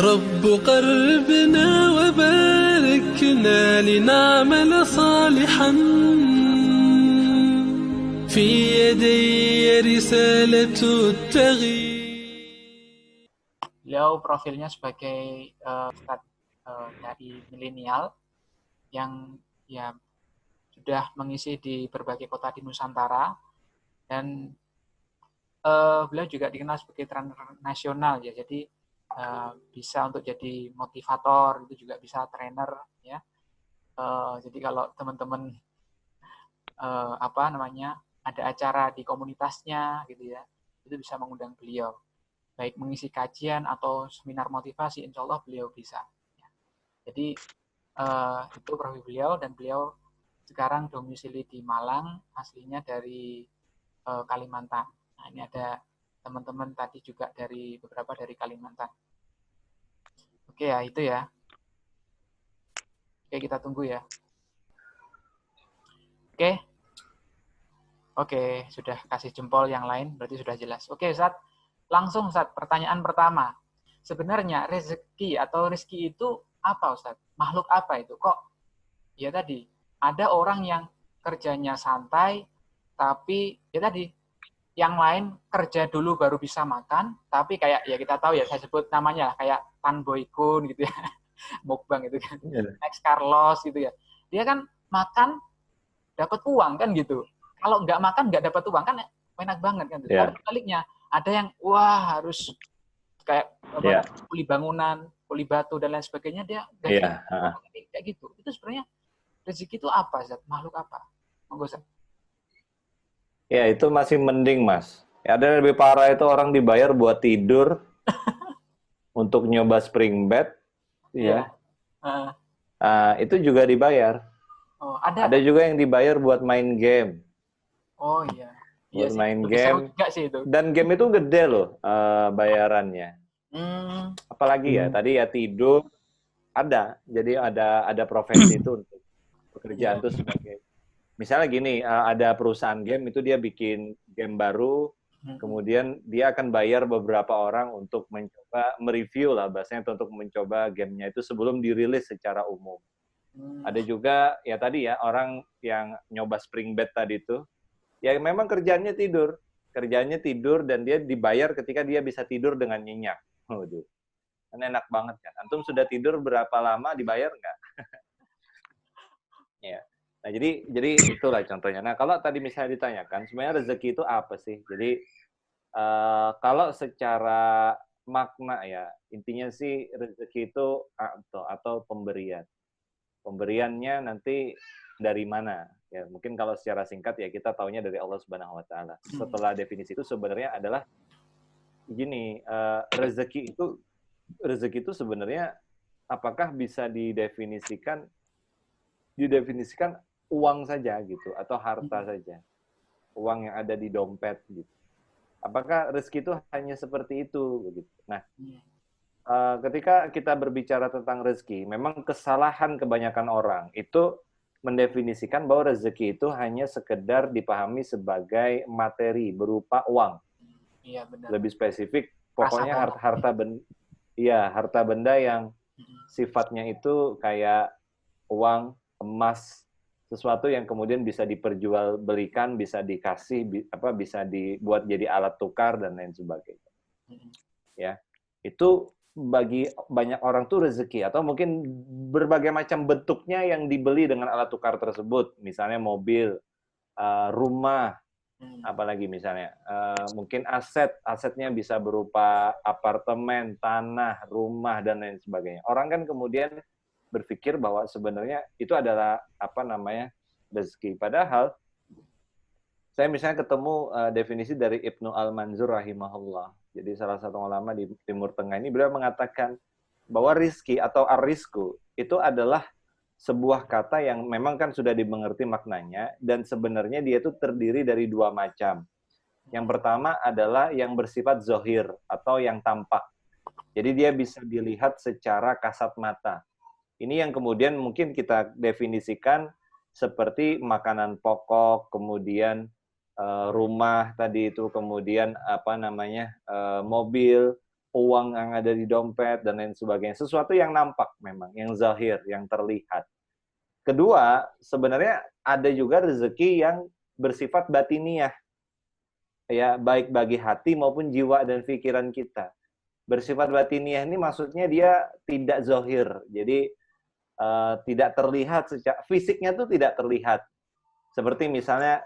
رب قربنا وباركنا لنعمل صالحا في يدي رسالة التغيير. Beliau profilnya sebagai Ustadz dai milenial yang ya sudah mengisi di berbagai kota di Nusantara, dan beliau juga dikenal sebagai trainer nasional ya, jadi bisa untuk jadi motivator, itu juga bisa trainer ya. Jadi kalau teman-teman ada acara di komunitasnya gitu ya, itu bisa mengundang beliau, baik mengisi kajian atau seminar motivasi, insya Allah beliau bisa. Jadi itu profil beliau, dan beliau sekarang domisili di Malang, aslinya dari Kalimantan. Nah, ini ada teman-teman tadi juga beberapa dari Kalimantan. Oke ya, itu ya. Oke, kita tunggu ya. Oke, sudah kasih jempol yang lain, berarti sudah jelas. Oke, Ustadz. Langsung, Ustadz, pertanyaan pertama. Sebenarnya rezeki atau rezeki itu apa, Ustadz? Makhluk apa itu? Kok ya tadi, ada orang yang kerjanya santai, tapi ya tadi, yang lain kerja dulu baru bisa makan, tapi kayak ya kita tahu ya, saya sebut namanya lah, kayak Tan Boy Kun gitu ya, mukbang gitu kan, Max Carlos gitu ya. Dia kan makan dapat uang kan gitu. Kalau nggak makan nggak dapat uang kan enak banget kan. Tapi sebaliknya ada yang wah harus kayak kuli bangunan, kuli batu dan lain sebagainya, dia kayak gitu. Itu sebenarnya rezeki itu apa, Zat? Makhluk apa? Monggo, Zat. Ya, itu masih mending, Mas. Ya, ada yang lebih parah, itu orang dibayar buat tidur untuk nyoba spring bed, ya. Itu juga dibayar. Oh, ada juga yang dibayar buat main game. Oh iya. Buat main game. Itu. Dan game itu gede loh bayarannya. Apalagi ya, tadi ya tidur ada. Jadi ada profesi itu untuk pekerjaan itu sebagai, misalnya gini, ada perusahaan game itu dia bikin game baru, kemudian dia akan bayar beberapa orang untuk mencoba mereview lah bahasanya, untuk mencoba gamenya itu sebelum dirilis secara umum. Ada juga ya tadi ya, orang yang nyoba spring bed tadi itu, ya memang kerjaannya tidur dan dia dibayar ketika dia bisa tidur dengan nyenyak. Waduh, kan enak banget kan. Antum sudah tidur berapa lama dibayar nggak? Ya. Nah, jadi itulah contohnya. Nah, kalau tadi misalnya ditanyakan, sebenarnya rezeki itu apa sih? Jadi kalau secara makna ya, intinya sih rezeki itu atau pemberian. Pemberiannya nanti dari mana? Ya, mungkin kalau secara singkat ya kita taunya dari Allah Subhanahu wa taala. Setelah definisi itu sebenarnya adalah gini, rezeki itu sebenarnya apakah bisa didefinisikan uang saja gitu, atau harta saja, uang yang ada di dompet gitu. Apakah rezeki itu hanya seperti itu begitu? Nah, ketika kita berbicara tentang rezeki, memang kesalahan kebanyakan orang itu mendefinisikan bahwa rezeki itu hanya sekedar dipahami sebagai materi berupa uang. Iya, benar. Lebih spesifik, pokoknya harta benda yang sifatnya itu kayak uang, emas, sesuatu yang kemudian bisa diperjualbelikan, bisa dikasih, bisa dibuat jadi alat tukar dan lain sebagainya. Ya, itu bagi banyak orang tuh rezeki, atau mungkin berbagai macam bentuknya yang dibeli dengan alat tukar tersebut, misalnya mobil, rumah, apalagi misalnya mungkin asetnya bisa berupa apartemen, tanah, rumah dan lain sebagainya. Orang kan kemudian berpikir bahwa sebenarnya itu adalah rezeki. Padahal saya misalnya ketemu definisi dari Ibnu Al-Manzur rahimahullah. Jadi salah satu ulama di Timur Tengah ini, beliau mengatakan bahwa rizki atau ar-rizku itu adalah sebuah kata yang memang kan sudah dimengerti maknanya, dan sebenarnya dia itu terdiri dari dua macam. Yang pertama adalah yang bersifat zohir atau yang tampak. Jadi dia bisa dilihat secara kasat mata. Ini yang kemudian mungkin kita definisikan seperti makanan pokok, kemudian rumah tadi itu, kemudian mobil, uang yang ada di dompet dan lain sebagainya. Sesuatu yang nampak memang, yang zahir, yang terlihat. Kedua, sebenarnya ada juga rezeki yang bersifat batiniah, ya, baik bagi hati maupun jiwa dan pikiran kita. Bersifat batiniah ini maksudnya dia tidak zahir, jadi tidak terlihat secara fisiknya tuh tidak terlihat. Seperti misalnya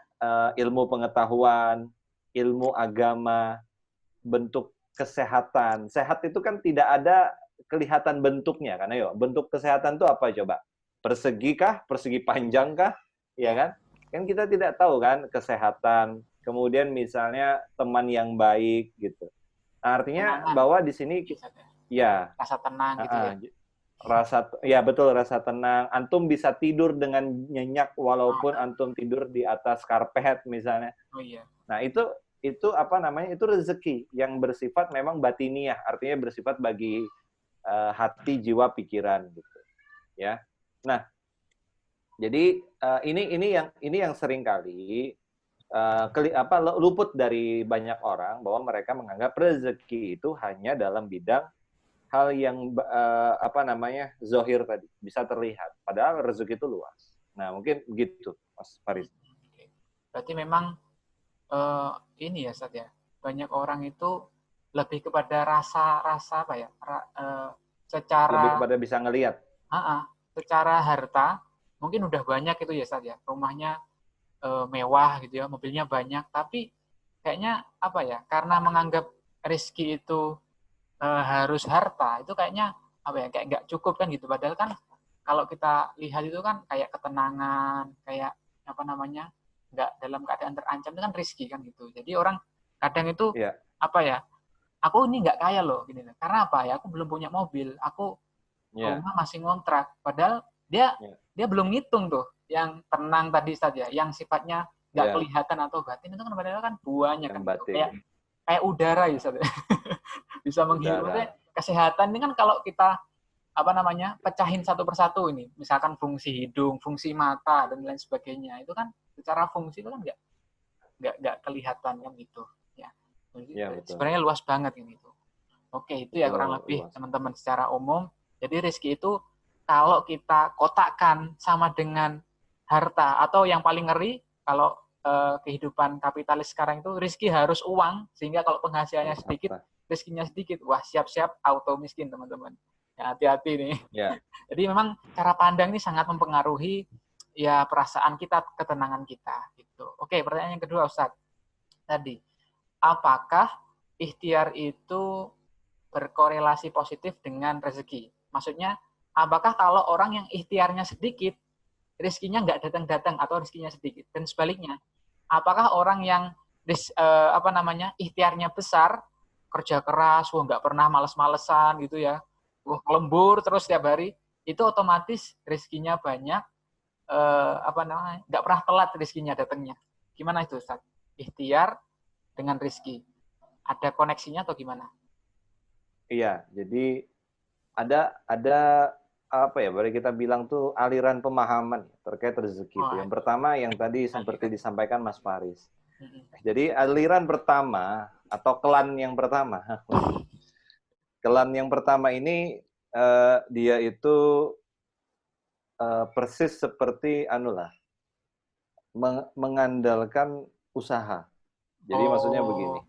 ilmu pengetahuan, ilmu agama, bentuk kesehatan. Sehat itu kan tidak ada kelihatan bentuknya, karena yo bentuk kesehatan itu apa coba? Persegi kah? Persegi panjang kah? Ya kan? Kan kita tidak tahu kan kesehatan. Kemudian misalnya teman yang baik gitu. Nah, artinya Tenangan. bahwa di sini ya Rasa tenang gitu ya. ya betul, rasa tenang. Antum bisa tidur dengan nyenyak walaupun antum tidur di atas karpet misalnya. Oh iya. Nah, itu apa namanya? Itu rezeki yang bersifat memang batiniah, artinya bersifat bagi hati, jiwa, pikiran gitu. Ya. Nah, jadi ini yang sering kali luput dari banyak orang, bahwa mereka menganggap rezeki itu hanya dalam bidang hal yang zohir tadi, bisa terlihat. Padahal rezeki itu luas. Nah, mungkin begitu, Mas Faris. Berarti memang ini ya, Ustaz ya. Banyak orang itu lebih kepada rasa apa ya? Secara Lebih kepada bisa ngelihat. Secara harta mungkin udah banyak itu ya, Ustaz ya. Rumahnya mewah gitu ya, mobilnya banyak, tapi kayaknya apa ya? Karena menganggap rezeki itu harus harta, itu kayaknya apa ya, kayak nggak cukup kan gitu. Padahal kan kalau kita lihat itu kan kayak ketenangan, kayak apa namanya, nggak dalam keadaan terancam, itu kan rezeki kan gitu. Jadi orang kadang itu apa ya, aku ini nggak kaya loh gini, karena apa ya, aku belum punya mobil, aku rumah masih ngontrak. Padahal dia belum ngitung tuh yang tenang tadi saja, yang sifatnya nggak kelihatan atau batin, itu kan padahal kan buahnya kan gitu. Kayak udara ya, Ustaz. Bisa menghirup. Kesehatan ini kan kalau kita apa namanya, pecahin satu persatu ini, misalkan fungsi hidung, fungsi mata dan lain sebagainya, itu kan secara fungsi itu kan nggak kelihatan kan gitu ya. Sebenarnya luas banget ini tuh. Oke, itu ya kurang lebih teman-teman secara umum. Jadi rezeki itu kalau kita kotakkan sama dengan harta, atau yang paling ngeri kalau kehidupan kapitalis sekarang itu rezeki harus uang, sehingga kalau penghasilannya sedikit, rezekinya sedikit, wah siap-siap auto miskin teman-teman. Ya, hati-hati nih. Jadi memang cara pandang ini sangat mempengaruhi ya perasaan kita, ketenangan kita gitu. Oke, pertanyaan yang kedua, Ustaz. Tadi, apakah ikhtiar itu berkorelasi positif dengan rezeki? Maksudnya, apakah kalau orang yang ikhtiarnya sedikit, rezekinya nggak datang-datang atau rezekinya sedikit? Dan sebaliknya, apakah orang yang ikhtiarnya besar, kerja keras, nggak pernah males-malesan gitu ya, lembur terus setiap hari, itu otomatis rezekinya banyak, nggak pernah telat rezekinya datangnya. Gimana itu, Ustaz? Ikhtiar dengan rezeki, ada koneksinya atau gimana? Iya, jadi ada apa ya, boleh kita bilang tuh aliran pemahaman terkait rezeki. Yang pertama yang tadi seperti disampaikan Mas Faris. Jadi aliran pertama atau klan yang pertama, klan yang pertama ini dia itu persis seperti mengandalkan usaha. Jadi maksudnya begini.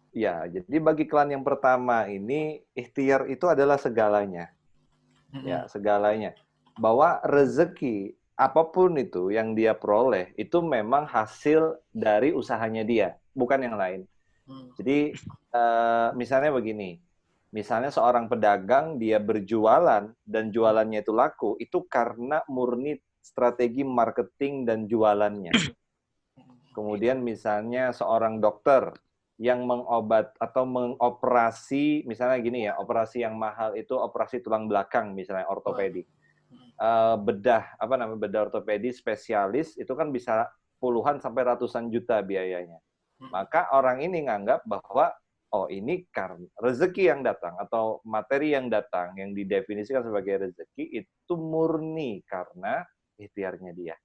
Ya, jadi bagi klan yang pertama ini ikhtiar itu adalah segalanya. Ya, segalanya. Bahwa rezeki apapun itu yang dia peroleh itu memang hasil dari usahanya dia, bukan yang lain. Jadi misalnya begini. Misalnya seorang pedagang dia berjualan dan jualannya itu laku, itu karena murni strategi marketing dan jualannya. Kemudian misalnya seorang dokter yang mengobat atau mengoperasi, misalnya gini ya, operasi yang mahal itu operasi tulang belakang, misalnya ortopedi. Bedah ortopedi spesialis itu kan bisa puluhan sampai ratusan juta biayanya. Maka orang ini nganggap bahwa ini karena rezeki yang datang atau materi yang datang yang didefinisikan sebagai rezeki itu murni karena ikhtiarnya dia.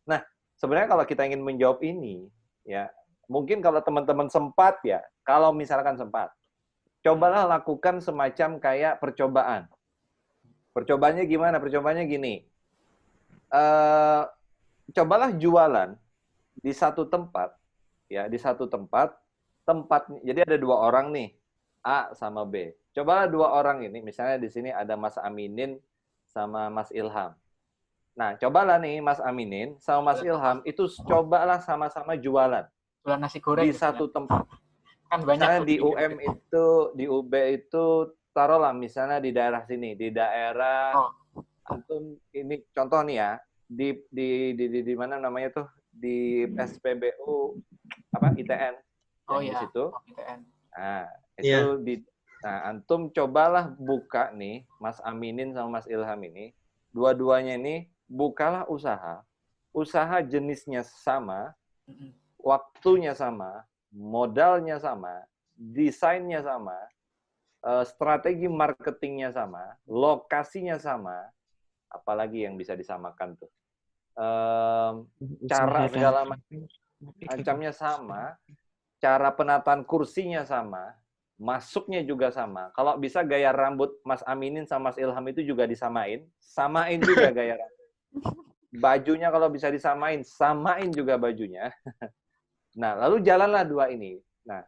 Nah, sebenarnya kalau kita ingin menjawab ini, ya mungkin kalau teman-teman sempat ya, kalau misalkan sempat, cobalah lakukan semacam kayak percobaan. Percobaannya gimana? Percobaannya gini. Cobalah jualan di satu tempat, ya, di satu tempat, jadi ada 2 orang nih, A sama B. Cobalah 2 orang ini, misalnya di sini ada Mas Aminin sama Mas Ilham. Nah, cobalah nih Mas Aminin sama Mas Ilham itu cobalah sama-sama jualan. Jualan nasi goreng di satu tempat. kan banyak Misalnya tuh di UM itu, di UB itu, taruhlah misalnya di daerah sini, di daerah antum ini contoh nih ya, di mana namanya tuh, di SPBU apa ITN yang di situ. ITN. Nah, itu antum cobalah buka nih Mas Aminin sama Mas Ilham ini, dua-duanya ini bukalah usaha jenisnya sama, waktunya sama, modalnya sama, desainnya sama, strategi marketingnya sama, lokasinya sama, apalagi yang bisa disamakan tuh, cara segala macamnya sama, cara penataan kursinya sama, masuknya juga sama. Kalau bisa gaya rambut Mas Aminin sama Mas Ilham itu juga samain juga gaya rambut. Bajunya kalau bisa disamain, samain juga bajunya. Nah, lalu jalanlah 2 ini. Nah,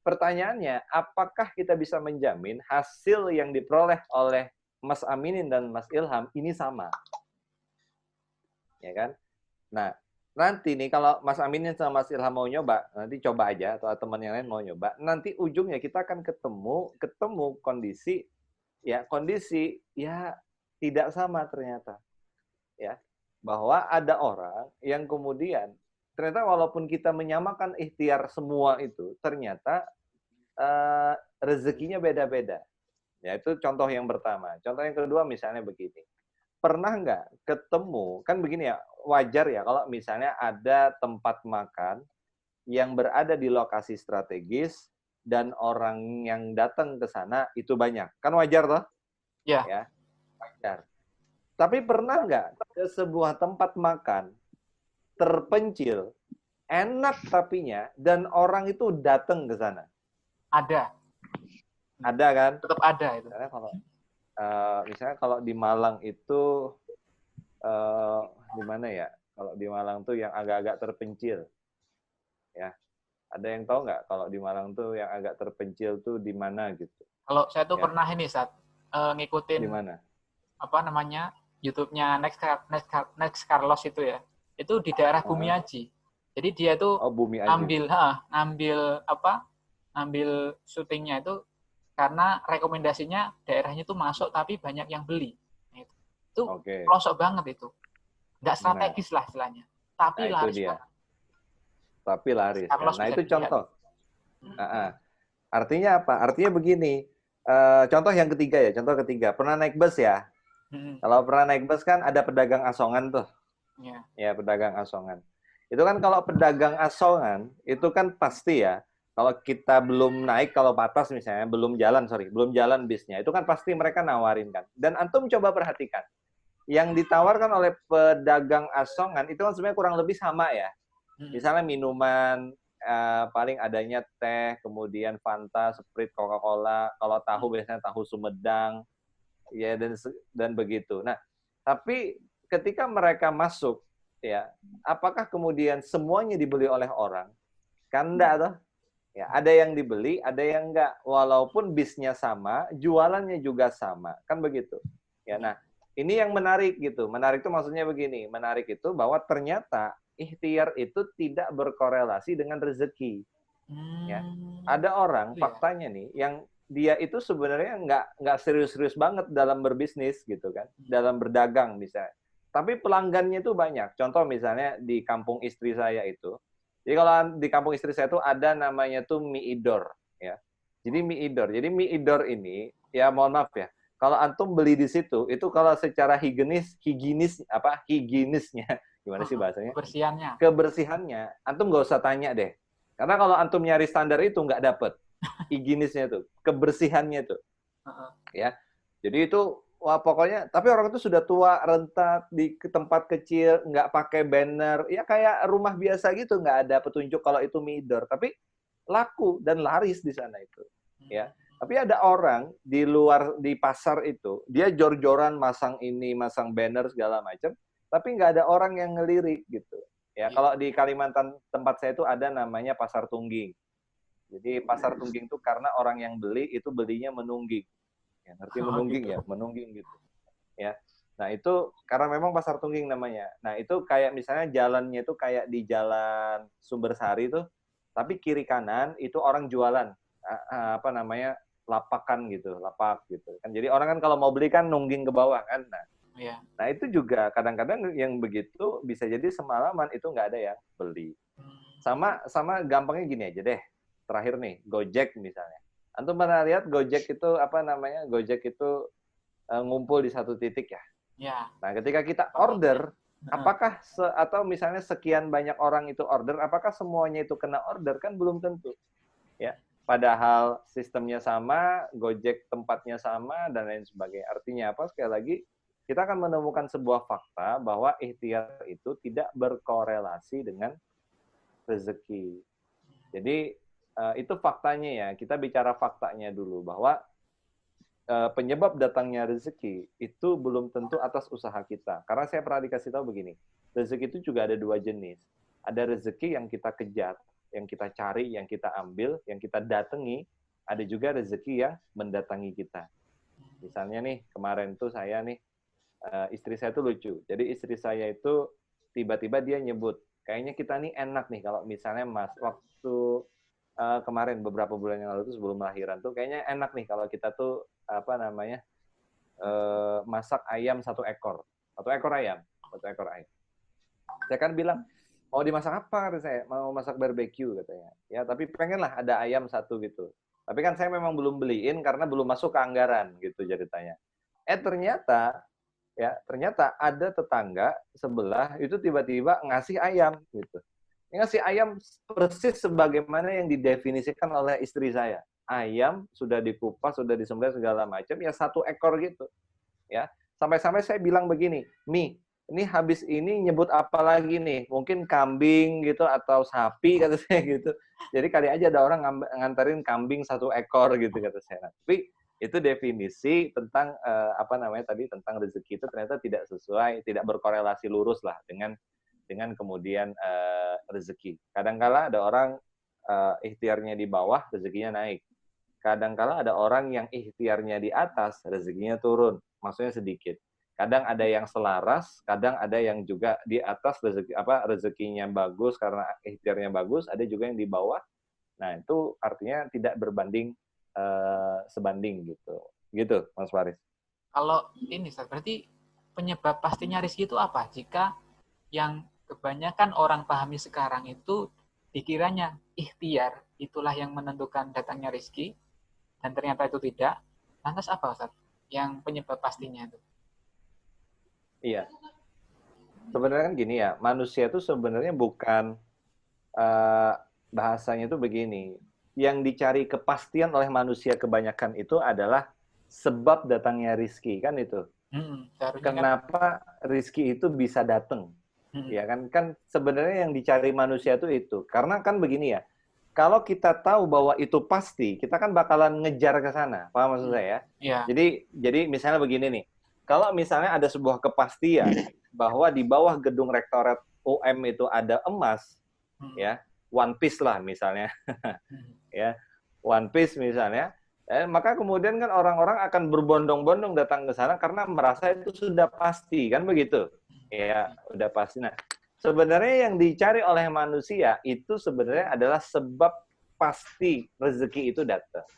pertanyaannya, apakah kita bisa menjamin hasil yang diperoleh oleh Mas Aminin dan Mas Ilham ini sama? Ya kan? Nah, nanti nih kalau Mas Aminin sama Mas Ilham mau nyoba, nanti coba aja, atau teman yang lain mau nyoba, nanti ujungnya kita akan ketemu kondisi ya tidak sama ternyata. Ya, bahwa ada orang yang kemudian ternyata walaupun kita menyamakan ikhtiar semua itu, ternyata rezekinya beda-beda. Ya, itu contoh yang pertama. Contoh yang kedua misalnya begini. Pernah nggak ketemu, kan begini ya, wajar ya kalau misalnya ada tempat makan yang berada di lokasi strategis dan orang yang datang ke sana itu banyak. Kan wajar toh? Ya. Ya, wajar. Tapi pernah nggak ke sebuah tempat makan terpencil, enak tapinya, dan orang itu datang ke sana? Ada. Ada kan? Tetap ada itu. Misalnya kalau di Malang itu di mana ya? Kalau di Malang tuh yang agak-agak terpencil, ya. Ada yang tahu nggak kalau di Malang tuh yang agak terpencil tuh di mana gitu? Kalau saya tuh pernah ini ngikutin di mana? Apa namanya YouTube-nya Next Carlos itu ya. Itu di daerah Bumiaji. Jadi dia tuh ngambil syutingnya itu karena rekomendasinya daerahnya itu masuk tapi banyak yang beli. Itu pelosok banget itu. Nggak strategis lah istilahnya. Tapi laris banget. Tapi laris. Nah, itu contoh. Artinya apa? Artinya begini. Contoh yang ketiga ya. Contoh ketiga. Pernah naik bus ya? Kalau pernah naik bus kan ada pedagang asongan tuh. Ya, pedagang asongan. Itu kan kalau pedagang asongan, itu kan pasti ya. Kalau kita belum naik, kalau patas misalnya, belum jalan bisnya, itu kan pasti mereka nawarin kan. Dan antum coba perhatikan, yang ditawarkan oleh pedagang asongan itu kan sebenarnya kurang lebih sama ya. Misalnya minuman, paling adanya teh, kemudian Fanta, Sprite, Coca-Cola, kalau tahu biasanya tahu Sumedang, ya dan begitu. Nah, tapi ketika mereka masuk, ya, apakah kemudian semuanya dibeli oleh orang? Kan enggak toh? Ya, ada yang dibeli, ada yang enggak. Walaupun bisnya sama, jualannya juga sama. Kan begitu. Ya, nah, ini yang menarik gitu. Menarik itu maksudnya begini. Menarik itu bahwa ternyata ikhtiar itu tidak berkorelasi dengan rezeki. Ya. Ada orang, faktanya nih, yang dia itu sebenarnya nggak serius-serius banget dalam berbisnis gitu kan. Dalam berdagang misalnya. Tapi pelanggannya itu banyak. Contoh misalnya di kampung istri saya itu. Jadi kalau di kampung istri saya itu ada namanya tuh mie idor, ya. Jadi mie idor. Jadi mie idor ini, ya mohon maaf ya, kalau antum beli di situ, itu kalau secara higienisnya, gimana sih bahasanya? Kebersihannya, antum nggak usah tanya deh. Karena kalau antum nyari standar itu nggak dapet higienisnya tuh, kebersihannya tuh, ya. Jadi itu wah pokoknya, tapi orang itu sudah tua, rentak, di tempat kecil, nggak pakai banner, ya kayak rumah biasa gitu, nggak ada petunjuk kalau itu mie idor, tapi laku dan laris di sana itu. ya. Tapi ada orang di luar di pasar itu, dia jor-joran masang ini, masang banner segala macam, tapi nggak ada orang yang ngelirik gitu. Ya, kalau di Kalimantan tempat saya itu ada namanya pasar tungging. Jadi pasar tungging itu karena orang yang beli itu belinya menungging. Ya, ngerti menungging ya, menungging gitu. Ya. Nah, itu karena memang pasar tungging namanya. Nah, itu kayak misalnya jalannya itu kayak di jalan Sumbersari tuh, tapi kiri kanan itu orang jualan apa namanya? Lapakan gitu, lapak gitu. Kan jadi orang kan kalau mau beli kan nungging ke bawah kan. Nah, itu juga kadang-kadang yang begitu bisa jadi semalaman itu nggak ada yang beli. Sama gampangnya gini aja deh. Terakhir nih, Gojek misalnya. Antum pernah lihat Gojek itu apa namanya? Gojek itu ngumpul di satu titik ya. Nah, ketika kita order, apakah atau misalnya sekian banyak orang itu order, apakah semuanya itu kena order? Kan belum tentu. Ya. Padahal sistemnya sama, Gojek tempatnya sama, dan lain sebagainya. Artinya apa? Sekali lagi, kita akan menemukan sebuah fakta bahwa ikhtiar itu tidak berkorelasi dengan rezeki. Jadi, itu faktanya ya. Kita bicara faktanya dulu, bahwa penyebab datangnya rezeki itu belum tentu atas usaha kita. Karena saya pernah dikasih tahu begini, rezeki itu juga ada dua jenis. Ada rezeki yang kita kejar, yang kita cari, yang kita ambil, yang kita datangi. Ada juga rezeki yang mendatangi kita. Misalnya nih, kemarin tuh saya nih, istri saya tuh lucu. Jadi istri saya itu tiba-tiba dia nyebut, kayaknya kita nih enak nih kalau misalnya waktu kemarin beberapa bulan yang lalu tuh sebelum lahiran tuh kayaknya enak nih kalau kita tuh apa namanya masak ayam satu ekor ayam. Saya kan bilang, mau dimasak apa? Kata saya, mau masak barbeque katanya. Ya, tapi pengen lah ada ayam satu gitu. Tapi kan saya memang belum beliin karena belum masuk ke anggaran gitu ceritanya. Ternyata ada tetangga sebelah itu tiba-tiba ngasih ayam gitu. Ngasih ayam persis sebagaimana yang didefinisikan oleh istri saya. Ayam sudah dikupas, sudah disembelih segala macam, ya satu ekor gitu. Ya, sampai-sampai saya bilang begini, Mi, ini habis ini nyebut apa lagi nih? Mungkin kambing gitu atau sapi kata saya gitu. Jadi kali aja ada orang nganterin kambing satu ekor gitu kata saya. Tapi itu definisi tentang apa namanya tadi tentang rezeki itu ternyata tidak sesuai, tidak berkorelasi lurus lah dengan kemudian rezeki. Kadangkala ada orang ikhtiarnya di bawah, rezekinya naik. Kadangkala ada orang yang ikhtiarnya di atas, rezekinya turun, maksudnya sedikit. Kadang ada yang selaras, kadang ada yang juga di atas rezekinya bagus karena ikhtiarnya bagus, ada juga yang di bawah. Nah, itu artinya tidak berbanding sebanding gitu. Gitu, Mas Faris. Kalau ini, berarti penyebab pastinya rezeki itu apa? Jika yang kebanyakan orang pahami sekarang itu dikiranya ikhtiar itulah yang menentukan datangnya rezeki, dan ternyata itu tidak. Lantas apa, Ustaz? Yang penyebab pastinya itu? Iya. Sebenarnya kan gini ya, manusia itu sebenarnya bukan bahasanya itu begini. Yang dicari kepastian oleh manusia kebanyakan itu adalah sebab datangnya rizki, kan itu. Kenapa rizki itu bisa datang? Ya kan sebenarnya yang dicari manusia itu. Karena kan begini ya, kalau kita tahu bahwa itu pasti, kita kan bakalan ngejar ke sana. Paham maksud saya? Ya. Jadi misalnya begini nih. Kalau misalnya ada sebuah kepastian bahwa di bawah gedung rektorat UM itu ada emas, ya, One Piece lah misalnya, ya, One Piece misalnya, maka kemudian kan orang-orang akan berbondong-bondong datang ke sana karena merasa itu sudah pasti, kan begitu? Ya, udah pasti. Nah, sebenarnya yang dicari oleh manusia itu sebenarnya adalah sebab pasti rezeki itu datang.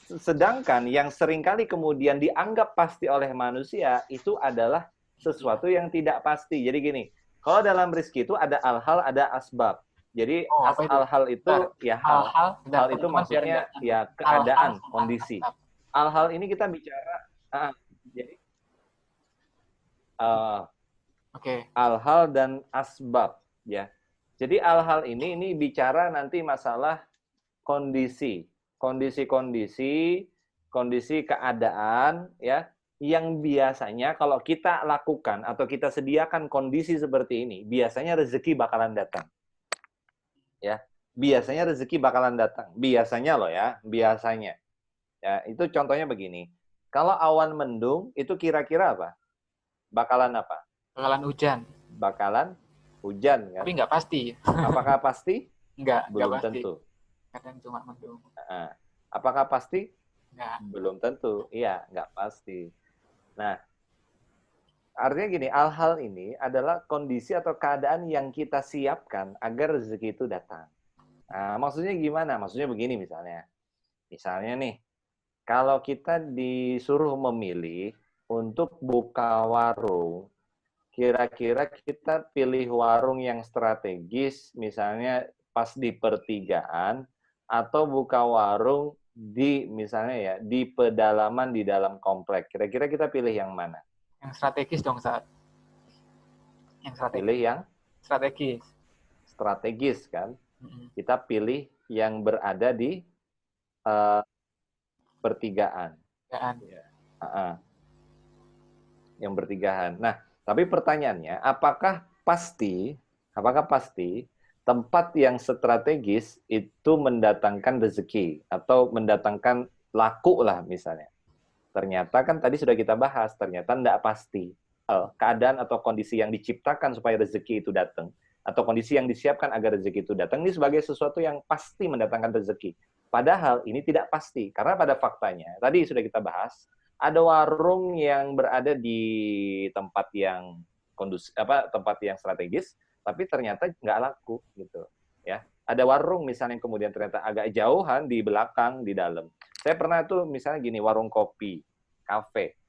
Sedangkan yang seringkali kemudian dianggap pasti oleh manusia itu adalah sesuatu yang tidak pasti. Jadi gini, kalau dalam rezeki itu ada al-hal, ada asbab. Jadi al-hal itu ya hal itu maksudnya ya keadaan, kondisi. Al-hal ini kita bicara jadi al-hal dan asbab ya. Jadi al-hal ini bicara nanti masalah kondisi keadaan ya yang biasanya kalau kita lakukan atau kita sediakan kondisi seperti ini, biasanya rezeki bakalan datang. Ya. biasanya rezeki bakalan datang. Biasanya loh ya, biasanya. Ya, itu contohnya begini. Kalau awan mendung, itu kira-kira apa? Bakalan apa? Bakalan hujan. Bakalan hujan kan? Tapi nggak pasti. Apakah pasti? Nggak Belum pasti. tentu. Kadang cuma mendung. Nah, apakah pasti? Nggak. Belum tentu. Iya, nggak pasti. Nah, artinya gini, hal-hal ini adalah kondisi atau keadaan yang kita siapkan agar rezeki itu datang. Nah, maksudnya gimana? Maksudnya begini misalnya. Misalnya nih, kalau kita disuruh memilih untuk buka warung, kira-kira kita pilih warung yang strategis, misalnya pas di pertigaan, atau buka warung di misalnya ya di pedalaman di dalam komplek. Kira-kira kita pilih yang mana? Yang strategis dong, saat. Yang strategis. Pilih yang Strategis. strategis kan? Kita pilih yang berada di pertigaan. Yang bertigaan. Nah, tapi pertanyaannya, apakah pasti tempat yang strategis itu mendatangkan rezeki atau mendatangkan laku lah misalnya? Ternyata kan tadi sudah kita bahas, ternyata tidak pasti. Keadaan atau kondisi yang diciptakan supaya rezeki itu datang, atau kondisi yang disiapkan agar rezeki itu datang, ini sebagai sesuatu yang pasti mendatangkan rezeki. Padahal ini tidak pasti, karena pada faktanya, tadi sudah kita bahas, ada warung yang berada di tempat yang tempat yang strategis, tapi ternyata nggak laku gitu, ya. Ada warung misalnya yang kemudian ternyata agak jauhan di belakang, di dalam. Saya pernah tuh misalnya gini, warung kopi, kafe.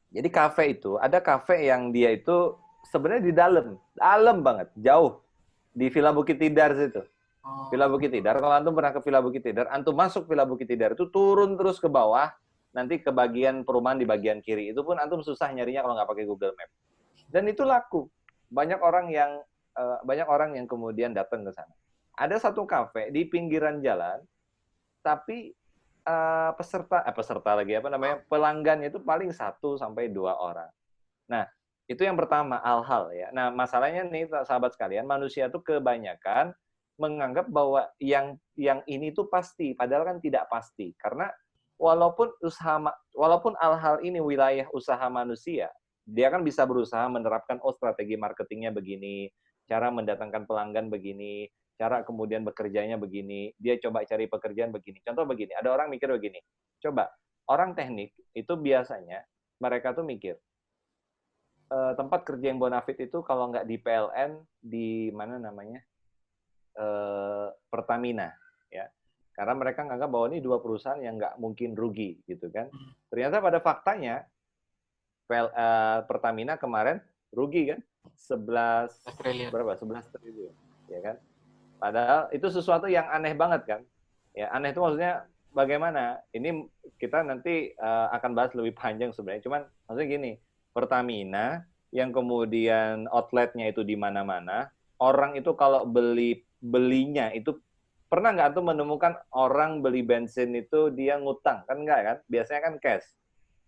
Jadi kafe itu, ada kafe yang dia itu sebenarnya di dalam banget, jauh. Di Villa Bukit Tidar situ. Villa Bukit Tidar, kalau antum pernah ke Villa Bukit Tidar, antum masuk Villa Bukit Tidar itu turun terus ke bawah, nanti ke bagian perumahan di bagian kiri. Itu pun antum susah nyarinya kalau nggak pakai Google Map. Dan itu laku. Banyak orang yang kemudian datang ke sana. Ada satu kafe di pinggiran jalan, tapi pelanggannya itu paling 1 sampai 2 orang. Nah, itu yang pertama, hal-hal ya. Nah, masalahnya nih sahabat sekalian, manusia itu kebanyakan menganggap bahwa yang ini tuh pasti, padahal kan tidak pasti. Karena walaupun hal-hal ini wilayah usaha manusia, dia kan bisa berusaha menerapkan strategi marketingnya begini, cara mendatangkan pelanggan begini, cara kemudian bekerjanya begini, dia coba cari pekerjaan begini. Contoh begini, ada orang mikir begini, coba, orang teknik itu biasanya, mereka tuh mikir, tempat kerja yang bonafit itu kalau nggak di PLN, di mana namanya, Pertamina, ya. Karena mereka nganggap bahwa ini 2 perusahaan yang nggak mungkin rugi, gitu kan. Ternyata pada faktanya, Pertamina kemarin rugi kan, 11 triliun, ya kan. Padahal itu sesuatu yang aneh banget kan. Ya, aneh itu maksudnya bagaimana? Ini kita nanti akan bahas lebih panjang sebenarnya. Cuman maksudnya gini, Pertamina yang kemudian outletnya itu di mana-mana, orang itu kalau belinya itu pernah nggak tuh menemukan orang beli bensin itu dia ngutang? Kan enggak kan? Biasanya kan cash.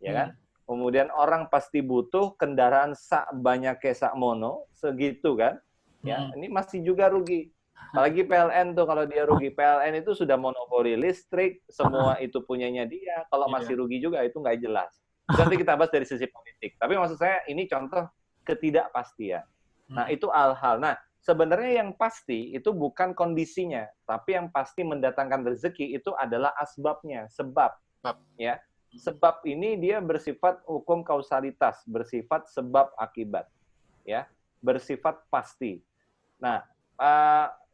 Ya kan? Kemudian orang pasti butuh kendaraan banyak kayak sak mono, segitu kan? Ya, ini masih juga rugi. Apalagi PLN tuh kalau dia rugi, PLN itu sudah monopoli listrik, semua itu punyanya dia. Kalau masih rugi juga itu nggak jelas. Nanti kita bahas dari sisi politik. Tapi maksud saya ini contoh ketidakpastian. Nah itu hal-hal. Nah sebenarnya yang pasti itu bukan kondisinya, tapi yang pasti mendatangkan rezeki itu adalah asbabnya, sebab. Ya, sebab ini dia bersifat hukum kausalitas, bersifat sebab akibat, ya, bersifat pasti. Nah.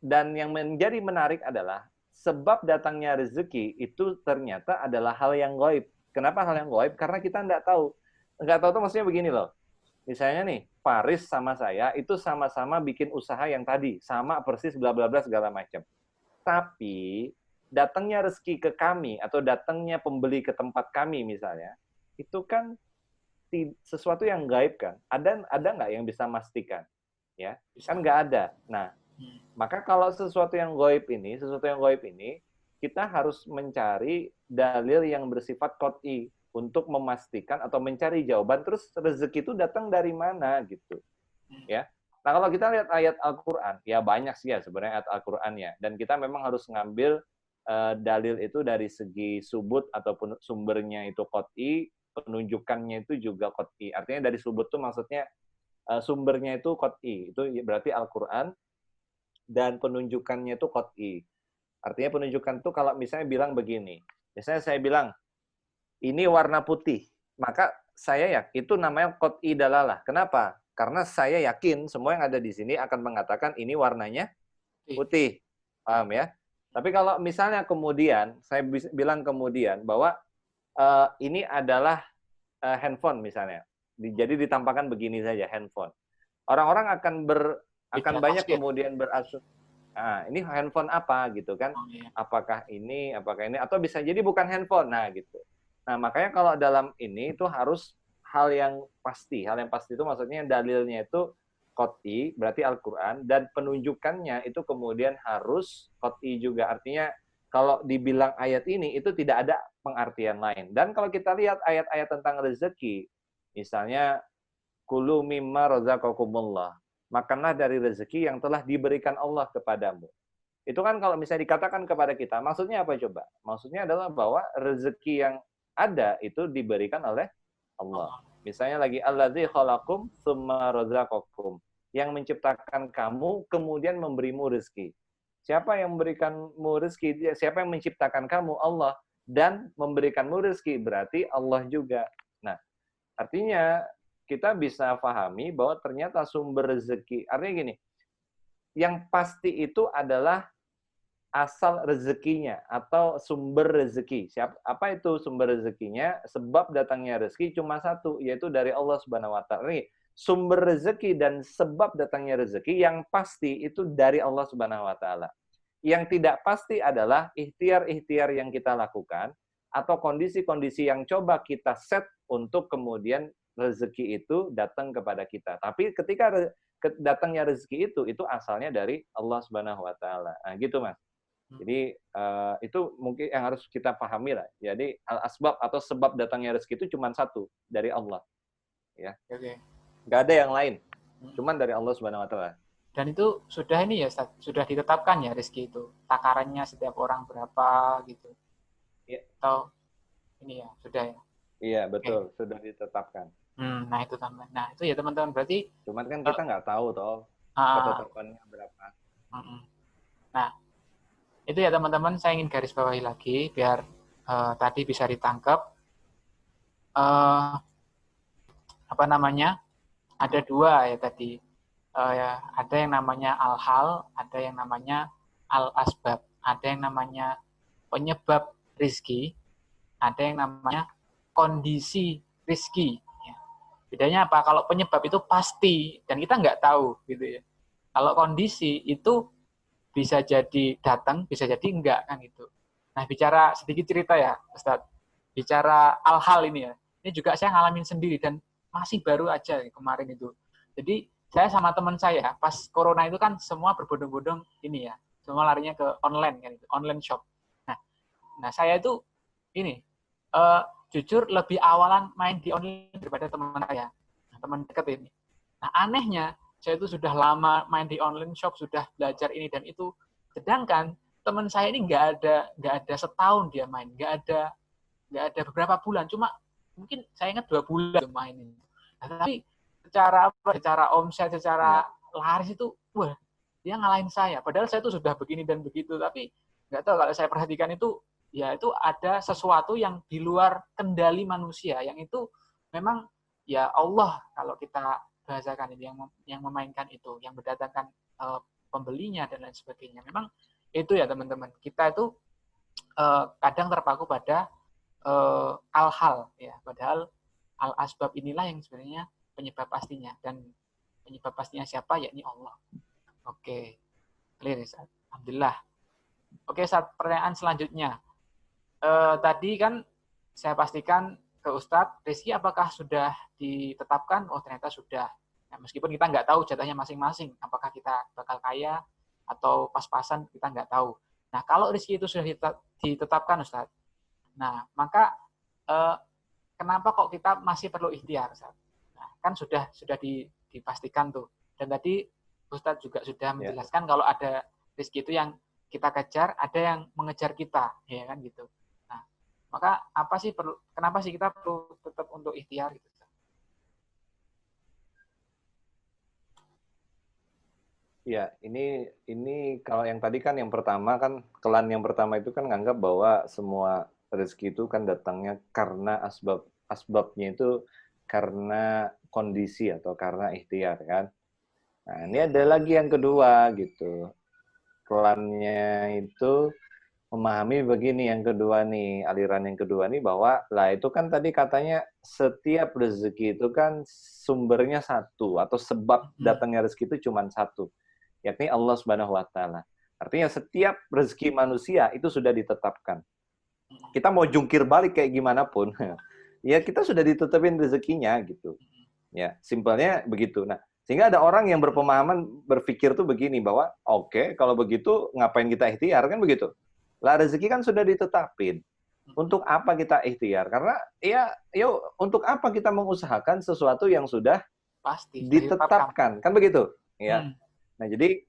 Dan yang menjadi menarik adalah sebab datangnya rezeki itu ternyata adalah hal yang gaib. Kenapa hal yang gaib? Karena kita nggak tahu. Nggak tahu tuh maksudnya begini loh. Misalnya nih, Faris sama saya itu sama-sama bikin usaha yang tadi. Sama persis bla bla bla segala macam. Tapi datangnya rezeki ke kami atau datangnya pembeli ke tempat kami misalnya, itu kan sesuatu yang gaib kan. Ada nggak yang bisa memastikan? Ya, kan nggak ada. Nah, maka kalau sesuatu yang gaib ini, kita harus mencari dalil yang bersifat qot'i untuk memastikan atau mencari jawaban terus rezeki itu datang dari mana gitu. Ya. Nah, kalau kita lihat ayat Al-Quran, ya banyak sih ya sebenarnya ayat Al-Qurannya. Dan kita memang harus ngambil dalil itu dari segi subut ataupun sumbernya itu qot'i, penunjukannya itu juga qot'i. Artinya dari subut itu maksudnya sumbernya itu qot'i. Itu berarti Al-Quran dan penunjukannya itu qot'i. Artinya penunjukan itu kalau misalnya bilang begini. Misalnya saya bilang, ini warna putih. Maka saya ya, itu namanya qot'i dalalah. Kenapa? Karena saya yakin semua yang ada di sini akan mengatakan ini warnanya putih. Paham ya? Tapi kalau misalnya kemudian, saya bilang kemudian bahwa ini adalah handphone misalnya. Jadi ditampakkan begini saja, handphone. Orang-orang akan banyak kemudian berasumsi, ini handphone apa gitu kan? Apakah ini, atau bisa jadi bukan handphone. Nah gitu. Nah makanya kalau dalam ini itu harus hal yang pasti. Hal yang pasti itu maksudnya dalilnya itu qot'i, berarti Al-Quran, dan penunjukannya itu kemudian harus qot'i juga. Artinya kalau dibilang ayat ini, itu tidak ada pengertian lain. Dan kalau kita lihat ayat-ayat tentang rezeki, misalnya, kulu mimma razaqakumullah, makanlah dari rezeki yang telah diberikan Allah kepadamu. Itu kan kalau misalnya dikatakan kepada kita, maksudnya apa coba? Maksudnya adalah bahwa rezeki yang ada itu diberikan oleh Allah. Misalnya lagi alladzi khalaqakum tsumma razaqakum, yang menciptakan kamu kemudian memberimu rezeki. Siapa yang memberikanmu rezeki? Siapa yang menciptakan kamu? Allah. Dan memberikanmu rezeki berarti Allah juga. Nah, artinya kita bisa pahami bahwa ternyata sumber rezeki, artinya gini, yang pasti itu adalah asal rezekinya atau sumber rezeki. Apa itu sumber rezekinya? Sebab datangnya rezeki cuma satu, yaitu dari Allah Subhanahu wa taala. Ini sumber rezeki dan sebab datangnya rezeki yang pasti itu dari Allah Subhanahu wa taala. Yang tidak pasti adalah ikhtiar-ikhtiar yang kita lakukan atau kondisi-kondisi yang coba kita set untuk kemudian rezeki itu datang kepada kita. Tapi ketika datangnya rezeki itu asalnya dari Allah Subhanahu wa taala. Nah, gitu Mas. Jadi itu mungkin yang harus kita pahami lah. Jadi al-asbab atau sebab datangnya rezeki itu cuma satu, dari Allah. Ya. Oke. Nggak ada yang lain. Cuma dari Allah Subhanahu wa taala. Dan itu sudah ini ya, Ustaz, sudah ditetapkan ya rezeki itu. Takarannya setiap orang berapa gitu. Ya. Atau ini ya, sudah ya. Iya, betul, sudah ditetapkan. Nah, itu tambah. Nah, itu ya teman-teman, berarti cuman kan kita nggak tahu toh ketetapannya berapa. Nah, itu ya teman-teman, saya ingin garis bawahi lagi biar tadi bisa ditangkap. Apa namanya? Ada dua ya tadi. Ada yang namanya al-hal, ada yang namanya al-asbab, ada yang namanya penyebab rizki, ada yang namanya kondisi rizki. Ya. Bedanya apa? Kalau penyebab itu pasti dan kita nggak tahu, gitu ya. Kalau kondisi itu bisa jadi datang, bisa jadi enggak kan gitu. Nah, bicara sedikit cerita ya, Ustadz. Bicara al-hal ini ya. Ini juga saya ngalamin sendiri dan masih baru aja kemarin itu. Jadi saya sama teman saya pas corona itu kan semua berbondong-bondong ini ya, semua larinya ke online kan itu, online shop. Nah saya itu ini jujur lebih awalan main di online daripada teman saya, teman dekat ini. Nah anehnya saya itu sudah lama main di online shop, sudah belajar ini dan itu, sedangkan teman saya ini nggak ada setahun dia main, nggak ada beberapa bulan, cuma mungkin saya ingat 2 bulan main ini. Nah, tapi secara omset, secara laris itu, wah, dia ngalahin saya. Padahal saya tuh sudah begini dan begitu, tapi nggak tahu, kalau saya perhatikan itu, ya itu ada sesuatu yang di luar kendali manusia, yang itu memang ya Allah, kalau kita bahasakan ini, yang memainkan itu, yang mendatangkan pembelinya dan lain sebagainya. Memang itu ya teman-teman, kita itu kadang terpaku pada al-hal, ya, padahal al-asbab inilah yang sebenarnya penyebab pastinya, dan penyebab pastinya siapa? Yakni Allah. Oke, clear ya, Ustaz? Alhamdulillah. Oke, Ustaz, pertanyaan selanjutnya. Tadi kan saya pastikan ke Ustadz, rezeki apakah sudah ditetapkan? Oh, ternyata sudah. Ya, meskipun kita nggak tahu jatahnya masing-masing, apakah kita bakal kaya atau pas-pasan, kita nggak tahu. Nah, kalau rezeki itu sudah ditetapkan, Ustadz, nah, maka kenapa kok kita masih perlu ikhtiar, Ustadz? Nah, kan sudah dipastikan tuh Dan tadi Ustadz juga sudah menjelaskan kalau ada rezeki itu yang kita kejar, ada yang mengejar kita, ya kan gitu. Nah, maka kenapa sih kita perlu tetap untuk ikhtiar gitu? Ya, ini kalau yang tadi kan yang pertama kan kelan yang pertama itu kan nganggap bahwa semua rezeki itu kan datangnya karena asbabnya itu karena kondisi atau karena ikhtiar kan. Nah, ini ada lagi yang kedua gitu. Kelannya itu memahami begini yang kedua nih, aliran yang kedua nih bahwa lah itu kan tadi katanya setiap rezeki itu kan sumbernya satu atau sebab datangnya rezeki itu cuma satu, yakni Allah Subhanahu wa taala. Artinya setiap rezeki manusia itu sudah ditetapkan. Kita mau jungkir balik kayak gimana pun, ya kita sudah ditetapin rezekinya gitu. Ya, simpelnya begitu. Nah, sehingga ada orang yang berpemahaman berpikir tuh begini bahwa oke, kalau begitu ngapain kita ikhtiar kan begitu. Lah rezeki kan sudah ditetapin. Untuk apa kita ikhtiar? Karena ya yuk untuk apa kita mengusahakan sesuatu yang sudah pasti ditetapkan. Kan begitu? Ya. Nah, jadi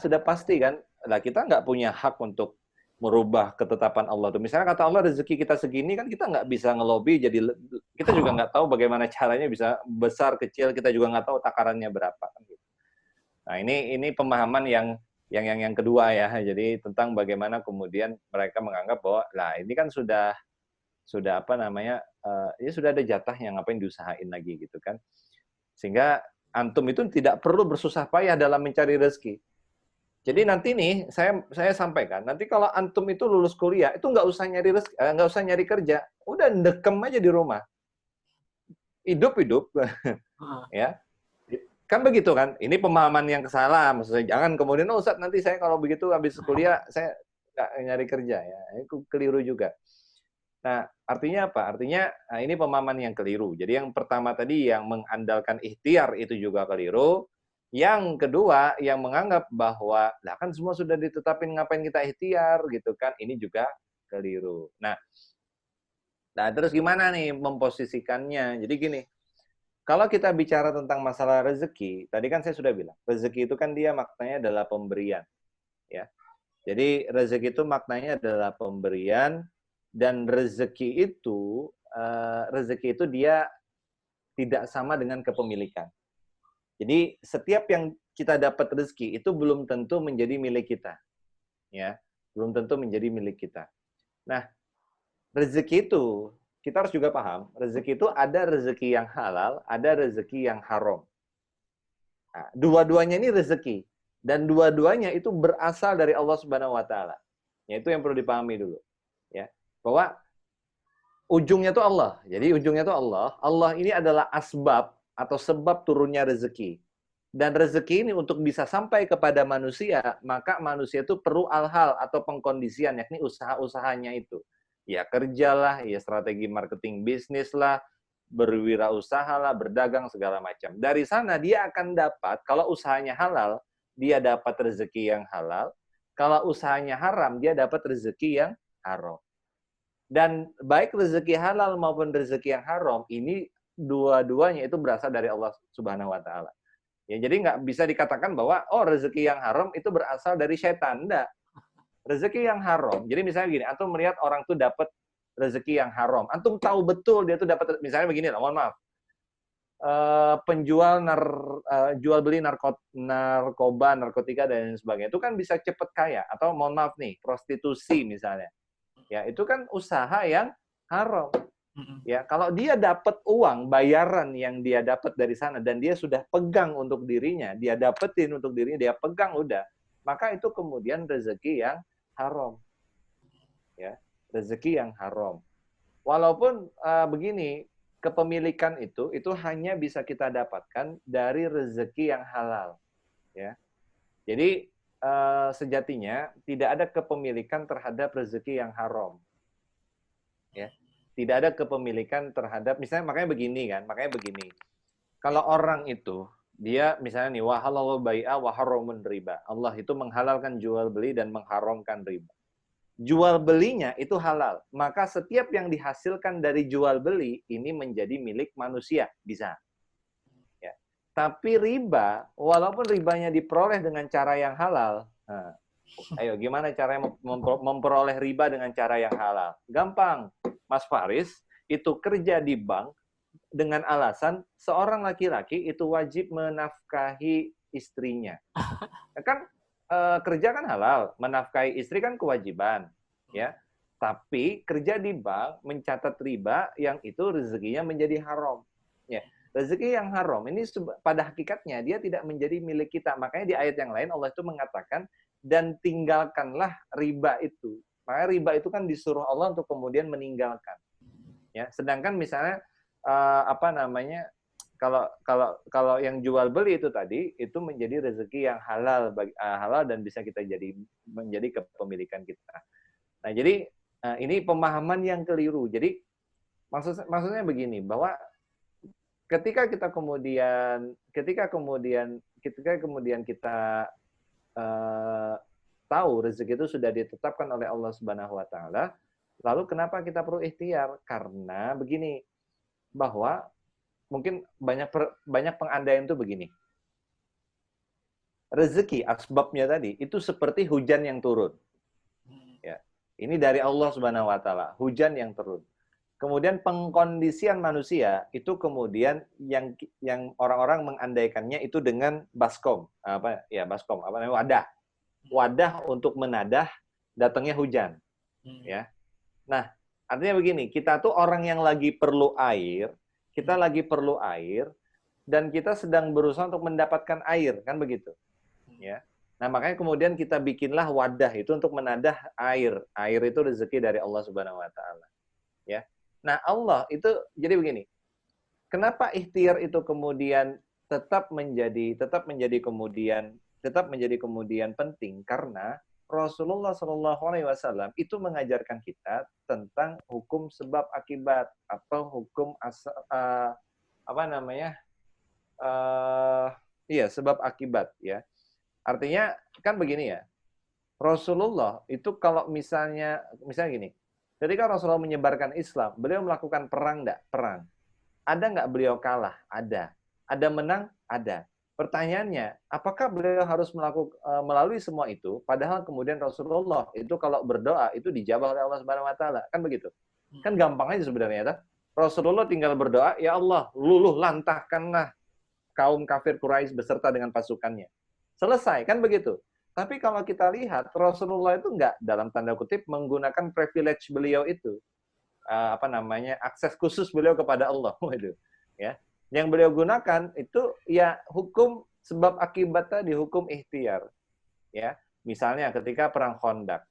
sudah pasti kan. Lah kita nggak punya hak untuk merubah ketetapan Allah tuh. Misalnya kata Allah rezeki kita segini kan kita nggak bisa ngelobi jadi kita juga nggak tahu bagaimana caranya bisa besar kecil, kita juga nggak tahu takarannya berapa kan gitu. Nah, ini pemahaman yang kedua ya. Jadi tentang bagaimana kemudian mereka menganggap bahwa lah ini kan sudah apa namanya ya sudah ada jatah yang ngapain diusahain lagi gitu kan. Sehingga antum itu tidak perlu bersusah payah dalam mencari rezeki. Jadi nanti nih saya sampaikan, nanti kalau antum itu lulus kuliah itu nggak usah nyari kerja, udah ndekem aja di rumah, hidup ya kan begitu kan. Ini pemahaman yang salah, maksudnya jangan kemudian Ustaz nanti saya kalau begitu habis kuliah saya nggak nyari kerja ya, itu keliru juga. Nah artinya apa? Artinya ini pemahaman yang keliru. Jadi yang pertama tadi yang mengandalkan ikhtiar itu juga keliru. Yang kedua, yang menganggap bahwa lah kan semua sudah ditetapin ngapain kita ikhtiar gitu kan, ini juga keliru. Nah terus gimana nih memposisikannya? Jadi gini, kalau kita bicara tentang masalah rezeki, tadi kan saya sudah bilang, rezeki itu kan dia maknanya adalah pemberian, ya. Jadi rezeki itu maknanya adalah pemberian, dan rezeki itu dia tidak sama dengan kepemilikan. Jadi setiap yang kita dapat rezeki itu belum tentu menjadi milik kita. Ya, belum tentu menjadi milik kita. Nah, rezeki itu kita harus juga paham, rezeki itu ada rezeki yang halal, ada rezeki yang haram. Nah, dua-duanya ini rezeki dan dua-duanya itu berasal dari Allah Subhanahu wa taala. Ya, itu yang perlu dipahami dulu. Ya, bahwa ujungnya itu Allah. Jadi ujungnya itu Allah. Allah ini adalah asbab atau sebab turunnya rezeki. Dan rezeki ini untuk bisa sampai kepada manusia, maka manusia itu perlu hal-hal atau pengkondisian, yakni usaha-usahanya itu. Ya kerjalah, ya strategi marketing bisnis lah, berwirausaha lah, berdagang, segala macam. Dari sana dia akan dapat, kalau usahanya halal, dia dapat rezeki yang halal. Kalau usahanya haram, dia dapat rezeki yang haram. Dan baik rezeki halal maupun rezeki yang haram, ini dua-duanya itu berasal dari Allah Subhanahu wa taala. Ya, jadi nggak bisa dikatakan bahwa rezeki yang haram itu berasal dari setan. Enggak. Rezeki yang haram. Jadi misalnya gini, antum melihat orang tuh dapat rezeki yang haram. Antum tahu betul dia tuh dapat, misalnya begini lah, mohon maaf. Penjual jual beli narkoba, narkotika dan sebagainya. Itu kan bisa cepat kaya, atau mohon maaf nih, prostitusi misalnya. Ya, itu kan usaha yang haram. Ya, kalau dia dapat uang bayaran yang dia dapat dari sana dan dia sudah pegang untuk dirinya, dia dapetin untuk dirinya, dia pegang udah, maka itu kemudian rezeki yang haram. Ya, rezeki yang haram. Walaupun begini, kepemilikan itu hanya bisa kita dapatkan dari rezeki yang halal. Ya. Jadi sejatinya tidak ada kepemilikan terhadap rezeki yang haram. Ya. Tidak ada kepemilikan terhadap, misalnya makanya begini. Kalau orang itu, dia misalnya nih, wa halalu bai'a wa haramun riba. Allah itu menghalalkan jual beli dan mengharamkan riba. Jual belinya itu halal. Maka setiap yang dihasilkan dari jual beli, ini menjadi milik manusia. Bisa. Ya. Tapi riba, walaupun ribanya diperoleh dengan cara yang halal, nah, ayo gimana caranya memperoleh riba dengan cara yang halal? Gampang, Mas Faris itu kerja di bank dengan alasan seorang laki-laki itu wajib menafkahi istrinya. Kan kerja kan halal, menafkahi istri kan kewajiban, ya. Tapi kerja di bank mencatat riba yang itu rezekinya menjadi haram. Ya. Rezeki yang haram ini pada hakikatnya dia tidak menjadi milik kita. Makanya di ayat yang lain Allah itu mengatakan dan tinggalkanlah riba itu. Makanya riba itu kan disuruh Allah untuk kemudian meninggalkan. Ya, sedangkan misalnya kalau yang jual beli itu tadi itu menjadi rezeki yang halal dan bisa kita menjadi kepemilikan kita. Nah, jadi ini pemahaman yang keliru. Jadi maksudnya begini, bahwa ketika kemudian kita tahu rezeki itu sudah ditetapkan oleh Allah Subhanahu wa taala, lalu kenapa kita perlu ikhtiar? Karena begini, bahwa mungkin banyak pengandaian itu begini. Rezeki asbabnya tadi itu seperti hujan yang turun. Ya. Ini dari Allah Subhanahu wa taala, hujan yang turun. Kemudian pengkondisian manusia itu kemudian yang orang-orang mengandaikannya itu dengan baskom, wadah untuk menadah datangnya hujan, ya. Nah, artinya begini, kita tuh orang yang lagi perlu air, dan kita sedang berusaha untuk mendapatkan air, kan begitu, ya. Nah, makanya kemudian kita bikinlah wadah itu untuk menadah air. Air itu rezeki dari Allah Subhanahu wa taala, ya. Nah, Allah itu jadi begini. Kenapa ikhtiar itu kemudian tetap menjadi kemudian penting? Karena Rasulullah Shallallahu Alaihi Wasallam itu mengajarkan kita tentang hukum sebab akibat atau hukum sebab akibat, ya. Artinya kan begini ya. Rasulullah itu kalau misalnya gini. Ketika Rasulullah menyebarkan Islam, beliau melakukan perang enggak? Perang. Ada nggak beliau kalah? Ada. Ada menang? Ada. Pertanyaannya, apakah beliau harus melalui semua itu? Padahal kemudian Rasulullah itu kalau berdoa itu dijabah oleh Allah Subhanahu wa taala. Kan begitu? Kan gampang aja sebenarnya, ya. Rasulullah tinggal berdoa, ya Allah, luluh lantahkanlah kaum kafir Quraisy beserta dengan pasukannya. Selesai, kan begitu? Tapi kalau kita lihat, Rasulullah itu nggak, dalam tanda kutip, menggunakan privilege beliau itu. Akses khusus beliau kepada Allah. Ya. Yang beliau gunakan itu ya hukum sebab akibat tadi, hukum ikhtiar. Ya. Misalnya ketika perang Khandaq.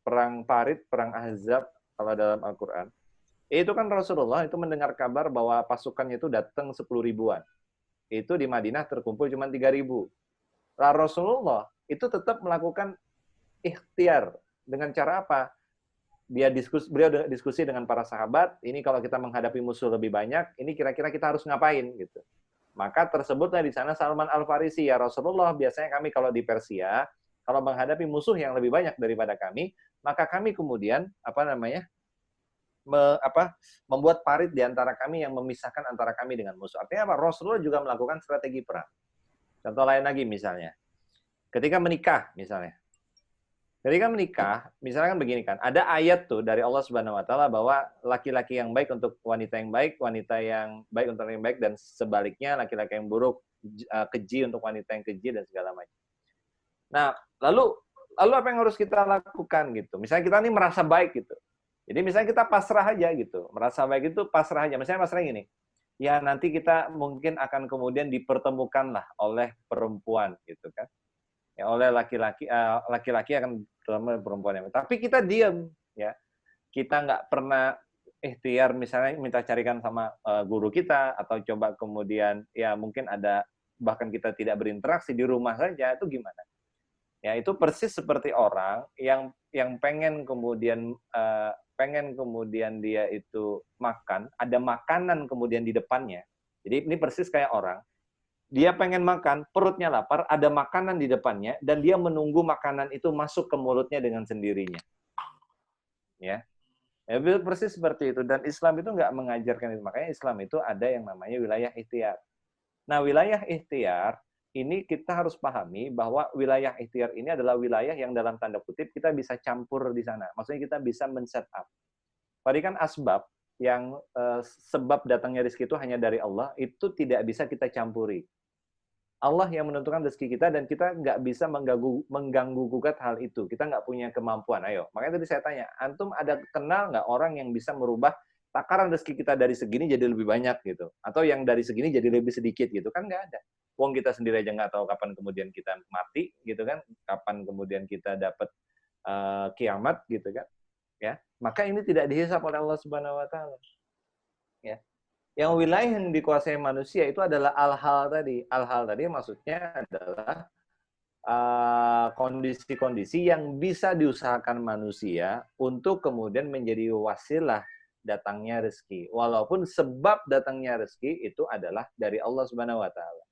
Perang Parit, perang Ahzab, kalau dalam Al-Quran. Itu kan Rasulullah itu mendengar kabar bahwa pasukannya itu datang 10 ribuan. Itu di Madinah terkumpul cuma 3.000. Lah Rasulullah itu tetap melakukan ikhtiar dengan cara apa? Beliau diskusi dengan para sahabat, ini kalau kita menghadapi musuh lebih banyak, ini kira-kira kita harus ngapain gitu. Maka tersebutlah di sana Salman Al-Farisi, ya Rasulullah, biasanya kami kalau di Persia, kalau menghadapi musuh yang lebih banyak daripada kami, maka kami kemudian membuat parit di antara kami yang memisahkan antara kami dengan musuh. Artinya apa? Rasulullah juga melakukan strategi perang. Contoh lain lagi misalnya. Ketika menikah, misalnya kan begini kan, ada ayat tuh dari Allah Subhanahu wa taala bahwa laki-laki yang baik untuk wanita yang baik, wanita yang baik untuk yang baik, dan sebaliknya laki-laki yang buruk keji untuk wanita yang keji dan segala macam. Nah, lalu apa yang harus kita lakukan gitu? Misalnya kita ini merasa baik gitu. Jadi misalnya kita pasrah aja gitu. Merasa baik itu pasrah aja. Misalnya pasrah gini, ya nanti kita mungkin akan kemudian dipertemukan lah oleh perempuan gitu kan. Ya, oleh laki-laki akan bertemu perempuan. Tapi kita diam ya. Kita nggak pernah ikhtiar misalnya minta carikan sama guru kita, atau coba kemudian ya mungkin ada, bahkan kita tidak berinteraksi di rumah saja, itu gimana? Ya itu persis seperti orang yang pengen kemudian dia itu makan, ada makanan kemudian di depannya. Jadi ini persis kayak orang, dia pengen makan, perutnya lapar, ada makanan di depannya, dan dia menunggu makanan itu masuk ke mulutnya dengan sendirinya. Ya. Ya, persis seperti itu. Dan Islam itu nggak mengajarkan itu. Makanya Islam itu ada yang namanya wilayah ikhtiar. Nah, wilayah ikhtiar ini kita harus pahami bahwa wilayah ikhtiar ini adalah wilayah yang dalam tanda kutip kita bisa campur di sana. Maksudnya kita bisa men-set up. Tadi kan asbab yang sebab datangnya rezeki itu hanya dari Allah, itu tidak bisa kita campuri. Allah yang menentukan rezeki kita dan kita nggak bisa mengganggu-gugat hal itu. Kita nggak punya kemampuan. Ayo, makanya tadi saya tanya, antum ada kenal nggak orang yang bisa merubah takaran rezeki kita dari segini jadi lebih banyak gitu? Atau yang dari segini jadi lebih sedikit gitu? Kan nggak ada. Wong kita sendiri aja nggak tahu kapan kemudian kita mati gitu kan? Kapan kemudian kita dapat kiamat gitu kan? Ya, maka ini tidak dihisap oleh Allah Subhanahu Wa Taala. Ya. Yang wilayah yang dikuasai manusia itu adalah al-hal tadi. Al-hal tadi maksudnya adalah kondisi-kondisi yang bisa diusahakan manusia untuk kemudian menjadi wasilah datangnya rezeki. Walaupun sebab datangnya rezeki itu adalah dari Allah Subhanahu Wa Taala.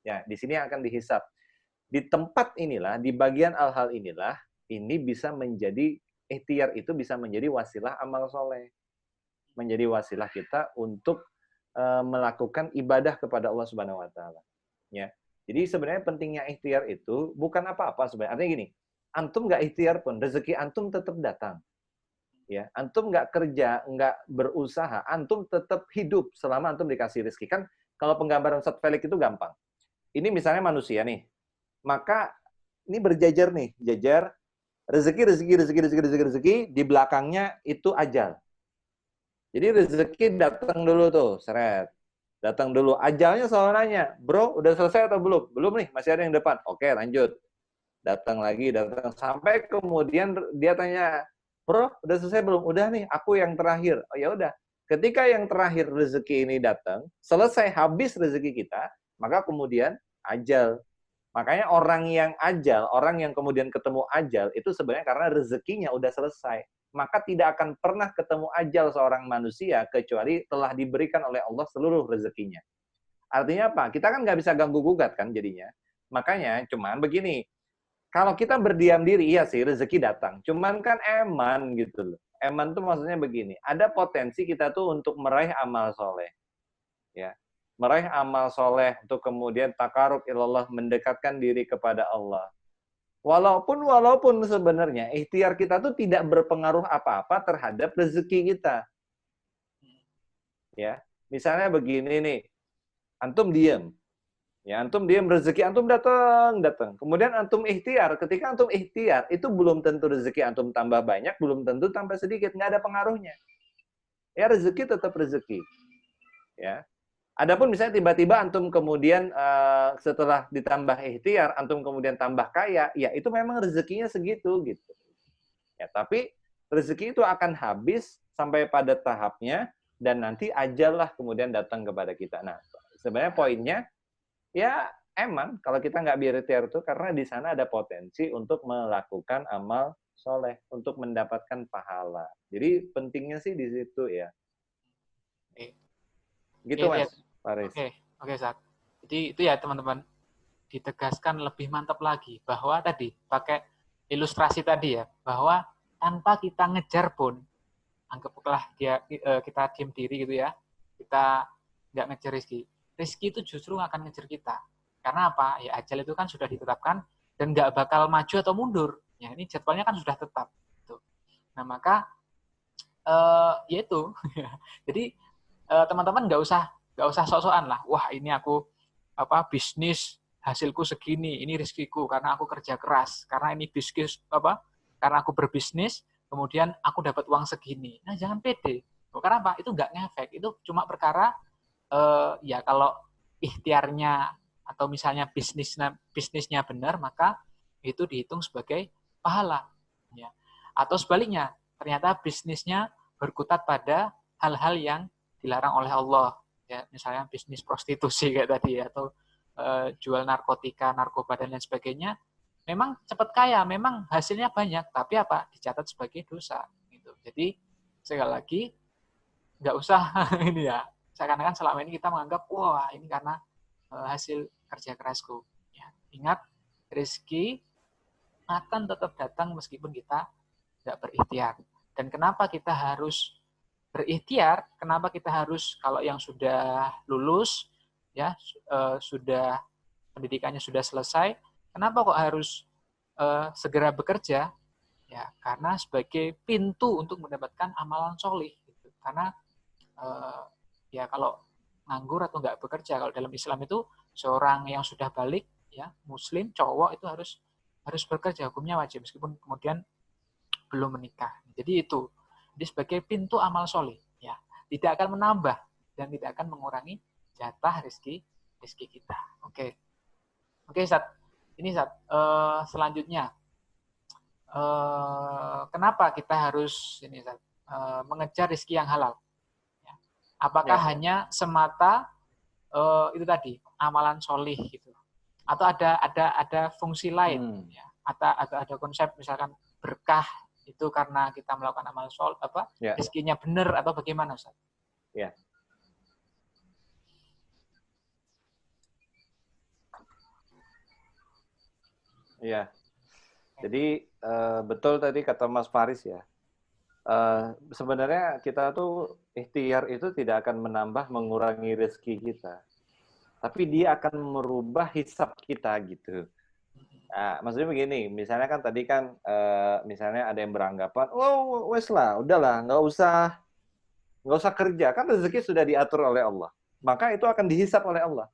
Ya, di sini akan dihisap. Di tempat inilah, di bagian al-hal inilah, ini bisa menjadi ikhtiar itu bisa menjadi wasilah amal soleh, menjadi wasilah kita untuk melakukan ibadah kepada Allah Subhanahu Wa Taala. Ya, jadi sebenarnya pentingnya ikhtiar itu bukan apa-apa sebenarnya. Artinya gini, antum nggak ikhtiar pun rezeki antum tetap datang. Ya, antum nggak kerja, nggak berusaha, antum tetap hidup selama antum dikasih rezeki. Kan kalau penggambaran Ustaz Felix itu gampang. Ini misalnya manusia nih, maka ini berjajar nih, jajar rezeki, di belakangnya itu ajal. Jadi rezeki datang dulu tuh, seret. Datang dulu. Ajalnya selalu nanya, bro, udah selesai atau belum? Belum nih, masih ada yang depan. Oke, lanjut. Datang lagi, datang. Sampai kemudian dia tanya, bro, udah selesai belum? Udah nih, aku yang terakhir. Oh ya udah. Ketika yang terakhir rezeki ini datang, selesai habis rezeki kita, maka kemudian ajal. Makanya orang yang ajal, orang yang kemudian ketemu ajal, itu sebenarnya karena rezekinya udah selesai. Maka tidak akan pernah ketemu ajal seorang manusia kecuali telah diberikan oleh Allah seluruh rezekinya. Artinya apa? Kita kan nggak bisa ganggu-gugat kan jadinya. Makanya cuman begini, kalau kita berdiam diri, iya sih rezeki datang. Cuman kan eman gitu loh. Eman tuh maksudnya begini, ada potensi kita tuh untuk meraih amal soleh. Ya, meraih amal soleh untuk kemudian takarub ilallah, mendekatkan diri kepada Allah. Walaupun sebenarnya ikhtiar kita tuh tidak berpengaruh apa-apa terhadap rezeki kita. Ya, misalnya begini nih, antum diam. Ya, antum diam, rezeki antum datang. Kemudian antum ikhtiar, ketika antum ikhtiar itu belum tentu rezeki antum tambah banyak, belum tentu tambah sedikit, nggak ada pengaruhnya. Ya, rezeki tetap rezeki. Ya. Adapun misalnya tiba-tiba antum kemudian setelah ditambah ikhtiar, antum kemudian tambah kaya, ya itu memang rezekinya segitu gitu. Ya, tapi rezeki itu akan habis sampai pada tahapnya dan nanti ajal lah kemudian datang kepada kita. Nah, sebenarnya poinnya ya emang kalau kita nggak berikhtiar itu karena di sana ada potensi untuk melakukan amal soleh, untuk mendapatkan pahala. Jadi pentingnya sih di situ ya. Gitu Mas Faris. Oke, Zat. Jadi itu ya teman-teman, ditegaskan lebih mantap lagi bahwa tadi pakai ilustrasi tadi ya, bahwa tanpa kita ngejar pun, anggaplah kita diam diri gitu ya, kita nggak ngejar rezeki itu justru akan ngejar kita. Karena apa? Ya ajal itu kan sudah ditetapkan dan nggak bakal maju atau mundur. Ya ini jadwalnya kan sudah tetap. Gitu. Nah maka ya itu. Jadi teman-teman nggak usah sok-sokan lah. Wah ini aku bisnis hasilku segini, ini rezekiku karena aku kerja keras, karena ini bisnis karena aku berbisnis, kemudian aku dapat uang segini. Nah jangan pede. Karena apa? Itu nggak ngefek. Itu cuma perkara ya kalau ikhtiarnya atau misalnya bisnisnya benar, maka itu dihitung sebagai pahala. Ya. Atau sebaliknya, ternyata bisnisnya berkutat pada hal-hal yang dilarang oleh Allah, ya misalnya bisnis prostitusi kayak tadi ya, atau jual narkotika, narkoba dan lain sebagainya, memang cepat kaya, memang hasilnya banyak, tapi apa dicatat sebagai dosa. Gitu. Jadi sekali lagi nggak usah ini ya, seakan-akan selama ini kita menganggap wah ini karena hasil kerja kerasku. Ya, ingat rezeki akan tetap datang meskipun kita nggak berikhtiar. Dan kenapa kita harus berikhtiar? Kenapa kita harus, kalau yang sudah lulus, ya sudah pendidikannya sudah selesai, kenapa kok harus segera bekerja? Ya, karena sebagai pintu untuk mendapatkan amalan solih. Gitu. Karena ya kalau nganggur atau nggak bekerja, kalau dalam Islam itu seorang yang sudah balik, ya Muslim cowok itu harus bekerja, hukumnya wajib meskipun kemudian belum menikah. Jadi itu, jadi sebagai pintu amal solih, ya tidak akan menambah dan tidak akan mengurangi jatah rezeki kita. Oke, Ustaz. Ini Ustaz. Selanjutnya, kenapa kita harus ini Ustaz, mengejar rezeki yang halal? Ya. Apakah hanya semata itu tadi amalan solih gitu, atau ada fungsi lain? Ya. Atau ada konsep misalkan berkah itu karena kita melakukan amal soleh, rezekinya benar atau bagaimana Ustaz? Ya. Iya. Jadi betul tadi kata Mas Faris ya. Sebenarnya kita tuh ikhtiar itu tidak akan menambah mengurangi rezeki kita, tapi dia akan merubah hisab kita gitu. Nah, maksudnya begini, misalnya kan tadi kan misalnya ada yang beranggapan, oh wes lah, udahlah, nggak usah kerja, kan rezeki sudah diatur oleh Allah, maka itu akan dihisab oleh Allah.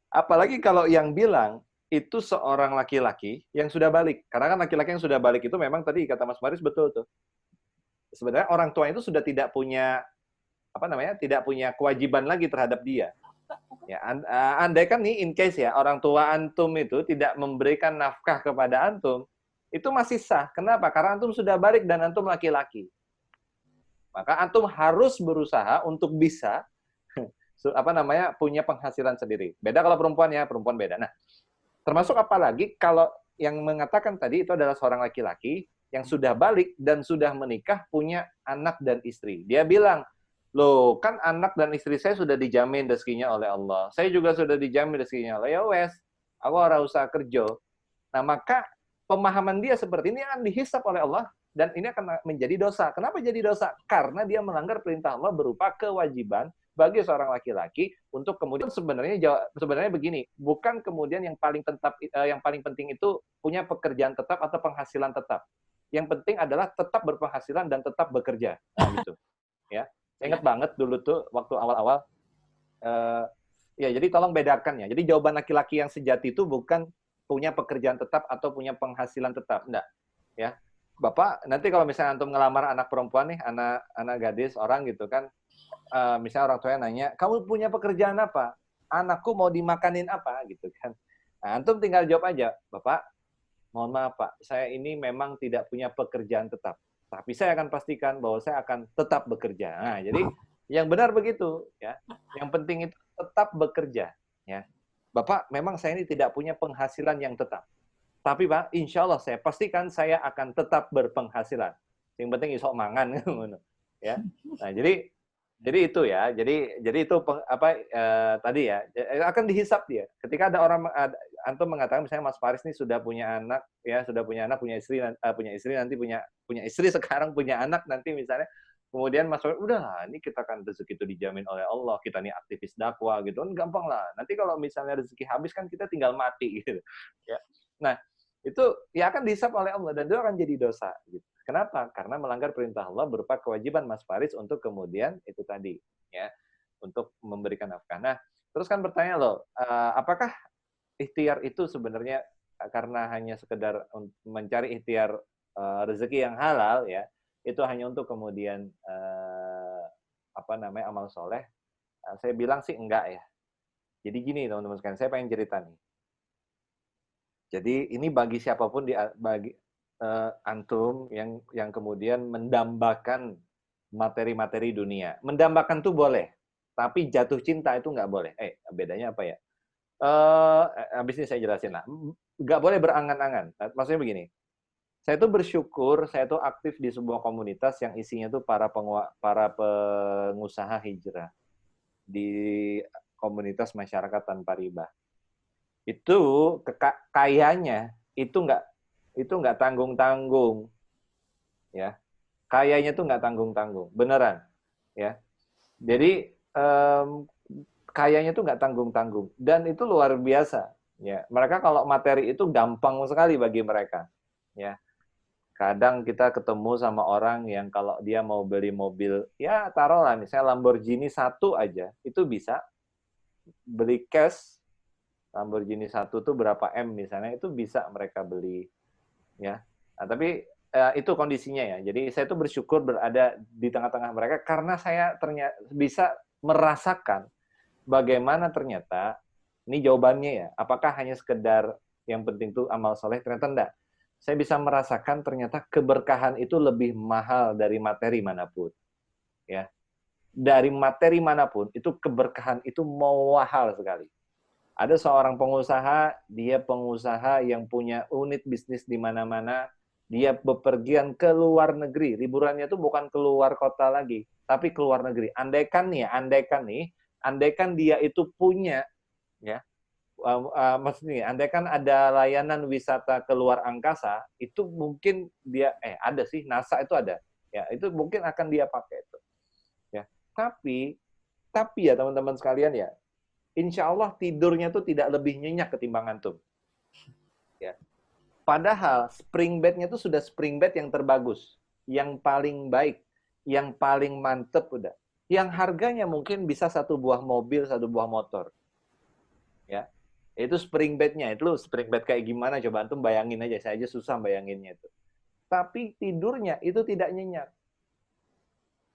Apalagi kalau yang bilang itu seorang laki-laki yang sudah balik, karena kan laki-laki yang sudah balik itu memang tadi kata Mas Faris betul tuh. Sebenarnya orang tua itu sudah tidak punya tidak punya kewajiban lagi terhadap dia. Ya, andai kan nih in case ya orang tua antum itu tidak memberikan nafkah kepada antum, itu masih sah. Kenapa? Karena antum sudah balik dan antum laki-laki. Maka antum harus berusaha untuk bisa punya penghasilan sendiri. Beda kalau perempuan ya, perempuan beda. Nah, termasuk apalagi kalau yang mengatakan tadi itu adalah seorang laki-laki yang sudah balik dan sudah menikah, punya anak dan istri. Dia bilang, loh, kan anak dan istri saya sudah dijamin rezekinya oleh Allah. Saya juga sudah dijamin rezekinya oleh ya wes. Aku ora usah kerja. Nah, maka pemahaman dia seperti ini akan dihisap oleh Allah dan ini akan menjadi dosa. Kenapa jadi dosa? Karena dia melanggar perintah Allah berupa kewajiban bagi seorang laki-laki untuk kemudian sebenarnya begini, bukan kemudian yang paling penting itu punya pekerjaan tetap atau penghasilan tetap. Yang penting adalah tetap berpenghasilan dan tetap bekerja. Nah, gitu. Ya. Saya ingat banget dulu tuh waktu awal-awal, ya jadi tolong bedakan ya. Jadi jawaban laki-laki yang sejati itu bukan punya pekerjaan tetap atau punya penghasilan tetap, enggak. Ya, Bapak nanti kalau misalnya antum ngelamar anak perempuan nih, anak gadis orang gitu kan, misalnya orang tuanya nanya, kamu punya pekerjaan apa? Anakku mau dimakanin apa gitu kan? Nah, antum tinggal jawab aja, Bapak, mohon maaf Pak, saya ini memang tidak punya pekerjaan tetap. Tapi saya akan pastikan bahwa saya akan tetap bekerja. Nah, jadi yang benar begitu, ya. Yang penting itu tetap bekerja, ya. Bapak, memang saya ini tidak punya penghasilan yang tetap. Tapi Pak, insya Allah saya pastikan saya akan tetap berpenghasilan. Yang penting isok mangan, ya. Nah, jadi itu ya. Jadi itu tadi ya akan dihisap dia. Ketika ada orang antum mengatakan misalnya Mas Faris ini sudah punya anak, punya istri nanti punya istri sekarang punya anak nanti misalnya, kemudian Mas Faris udahlah ini kita kan rezeki itu dijamin oleh Allah, kita nih aktivis dakwah gitu kan gampang lah. Nanti kalau misalnya rezeki habis kan kita tinggal mati gitu. Ya. Nah, itu ya akan dihisap oleh Allah dan itu akan jadi dosa gitu. Kenapa? Karena melanggar perintah Allah berupa kewajiban Mas Faris untuk kemudian itu tadi ya, untuk memberikan nafkah. Nah, terus kan bertanya loh, apakah ikhtiar itu sebenarnya karena hanya sekedar mencari ikhtiar rezeki yang halal ya, itu hanya untuk kemudian amal soleh? Saya bilang sih enggak ya. Jadi gini teman-teman sekalian, saya pengen cerita nih. Jadi ini bagi siapapun bagi antum yang kemudian mendambakan materi-materi dunia. Mendambakan tuh boleh, tapi jatuh cinta itu nggak boleh. Bedanya apa ya? Habis ini saya jelasin lah. Nggak boleh berangan-angan. Maksudnya begini, saya tuh bersyukur, saya tuh aktif di sebuah komunitas yang isinya tuh para pengusaha hijrah di komunitas masyarakat tanpa riba. Itu kayanya itu nggak tanggung-tanggung, ya. Kayanya tuh nggak tanggung-tanggung, beneran, ya. Jadi kayanya tuh nggak tanggung-tanggung, dan itu luar biasa, ya. Mereka kalau materi itu gampang sekali bagi mereka, ya. Kadang kita ketemu sama orang yang kalau dia mau beli mobil, ya taruhlah misalnya Lamborghini 1 aja, itu bisa beli cash. Lamborghini 1 tuh berapa M misalnya, itu bisa mereka beli, ya. Nah, tapi itu kondisinya ya. Jadi saya tuh bersyukur berada di tengah-tengah mereka karena saya ternyata bisa merasakan bagaimana ternyata, ini jawabannya ya, apakah hanya sekedar yang penting tuh amal soleh, ternyata enggak. Saya bisa merasakan ternyata keberkahan itu lebih mahal dari materi manapun, ya. Dari materi manapun, itu keberkahan itu mahal sekali. Ada seorang pengusaha, dia pengusaha yang punya unit bisnis di mana-mana, dia bepergian ke luar negeri, liburannya itu bukan keluar kota lagi, tapi ke luar negeri. Andaikan dia itu punya, ya, maksudnya, andaikan ada layanan wisata keluar angkasa, itu mungkin dia, ada sih, NASA itu ada, ya, itu mungkin akan dia pakai itu, ya. Tapi ya teman-teman sekalian ya, insya Allah tidurnya tuh tidak lebih nyenyak ketimbang antum. Ya. Padahal spring bed-nya tuh sudah spring bed yang terbagus, yang paling baik, yang paling mantep udah. Yang harganya mungkin bisa 1 buah mobil, 1 buah motor. Ya. Itu spring bed-nya. Itu spring bed kayak gimana coba antum bayangin aja, saya aja susah bayanginnya itu. Tapi tidurnya itu tidak nyenyak.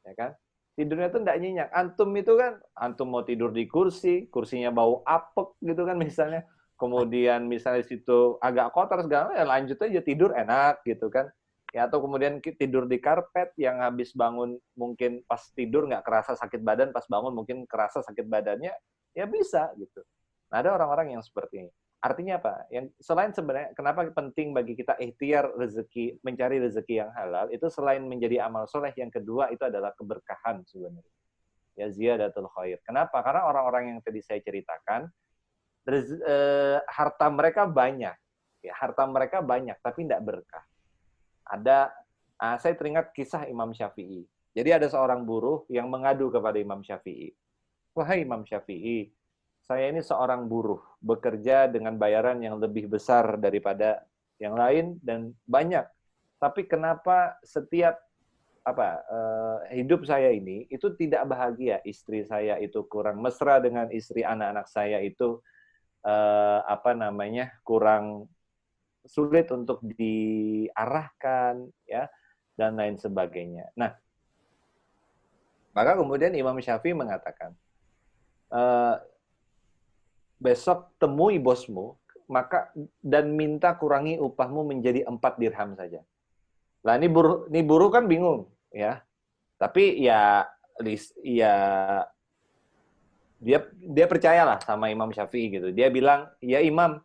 Ya kan? Tidurnya tuh enggak nyenyak. Antum itu kan, antum mau tidur di kursi, kursinya bau apek gitu kan misalnya. Kemudian misalnya situ agak kotor segala, ya lanjut aja tidur enak gitu kan. Ya, atau kemudian tidur di karpet yang habis bangun mungkin pas tidur nggak kerasa sakit badan, pas bangun mungkin kerasa sakit badannya, ya bisa gitu. Nah, ada orang-orang yang seperti ini. Artinya apa? Yang selain sebenarnya kenapa penting bagi kita ikhtiar rezeki, mencari rezeki yang halal, itu selain menjadi amal soleh, yang kedua itu adalah keberkahan sebenarnya. Ya, ziyadatul khair. Kenapa? Karena orang-orang yang tadi saya ceritakan, harta mereka banyak. Ya, harta mereka banyak, tapi tidak berkah. Saya teringat kisah Imam Syafi'i. Jadi ada seorang buruh yang mengadu kepada Imam Syafi'i. Wahai Imam Syafi'i, saya ini seorang buruh, bekerja dengan bayaran yang lebih besar daripada yang lain dan banyak. Tapi kenapa setiap hidup saya ini itu tidak bahagia? Istri saya itu kurang mesra dengan istri, anak-anak saya itu kurang sulit untuk diarahkan, ya, dan lain sebagainya. Nah, maka kemudian Imam Syafi'i mengatakan, besok temui bosmu, maka dan minta kurangi upahmu menjadi 4 dirham saja. Lah ini buruh kan bingung, ya. Tapi ya dia percayalah sama Imam Syafi'i gitu. Dia bilang, "Ya Imam,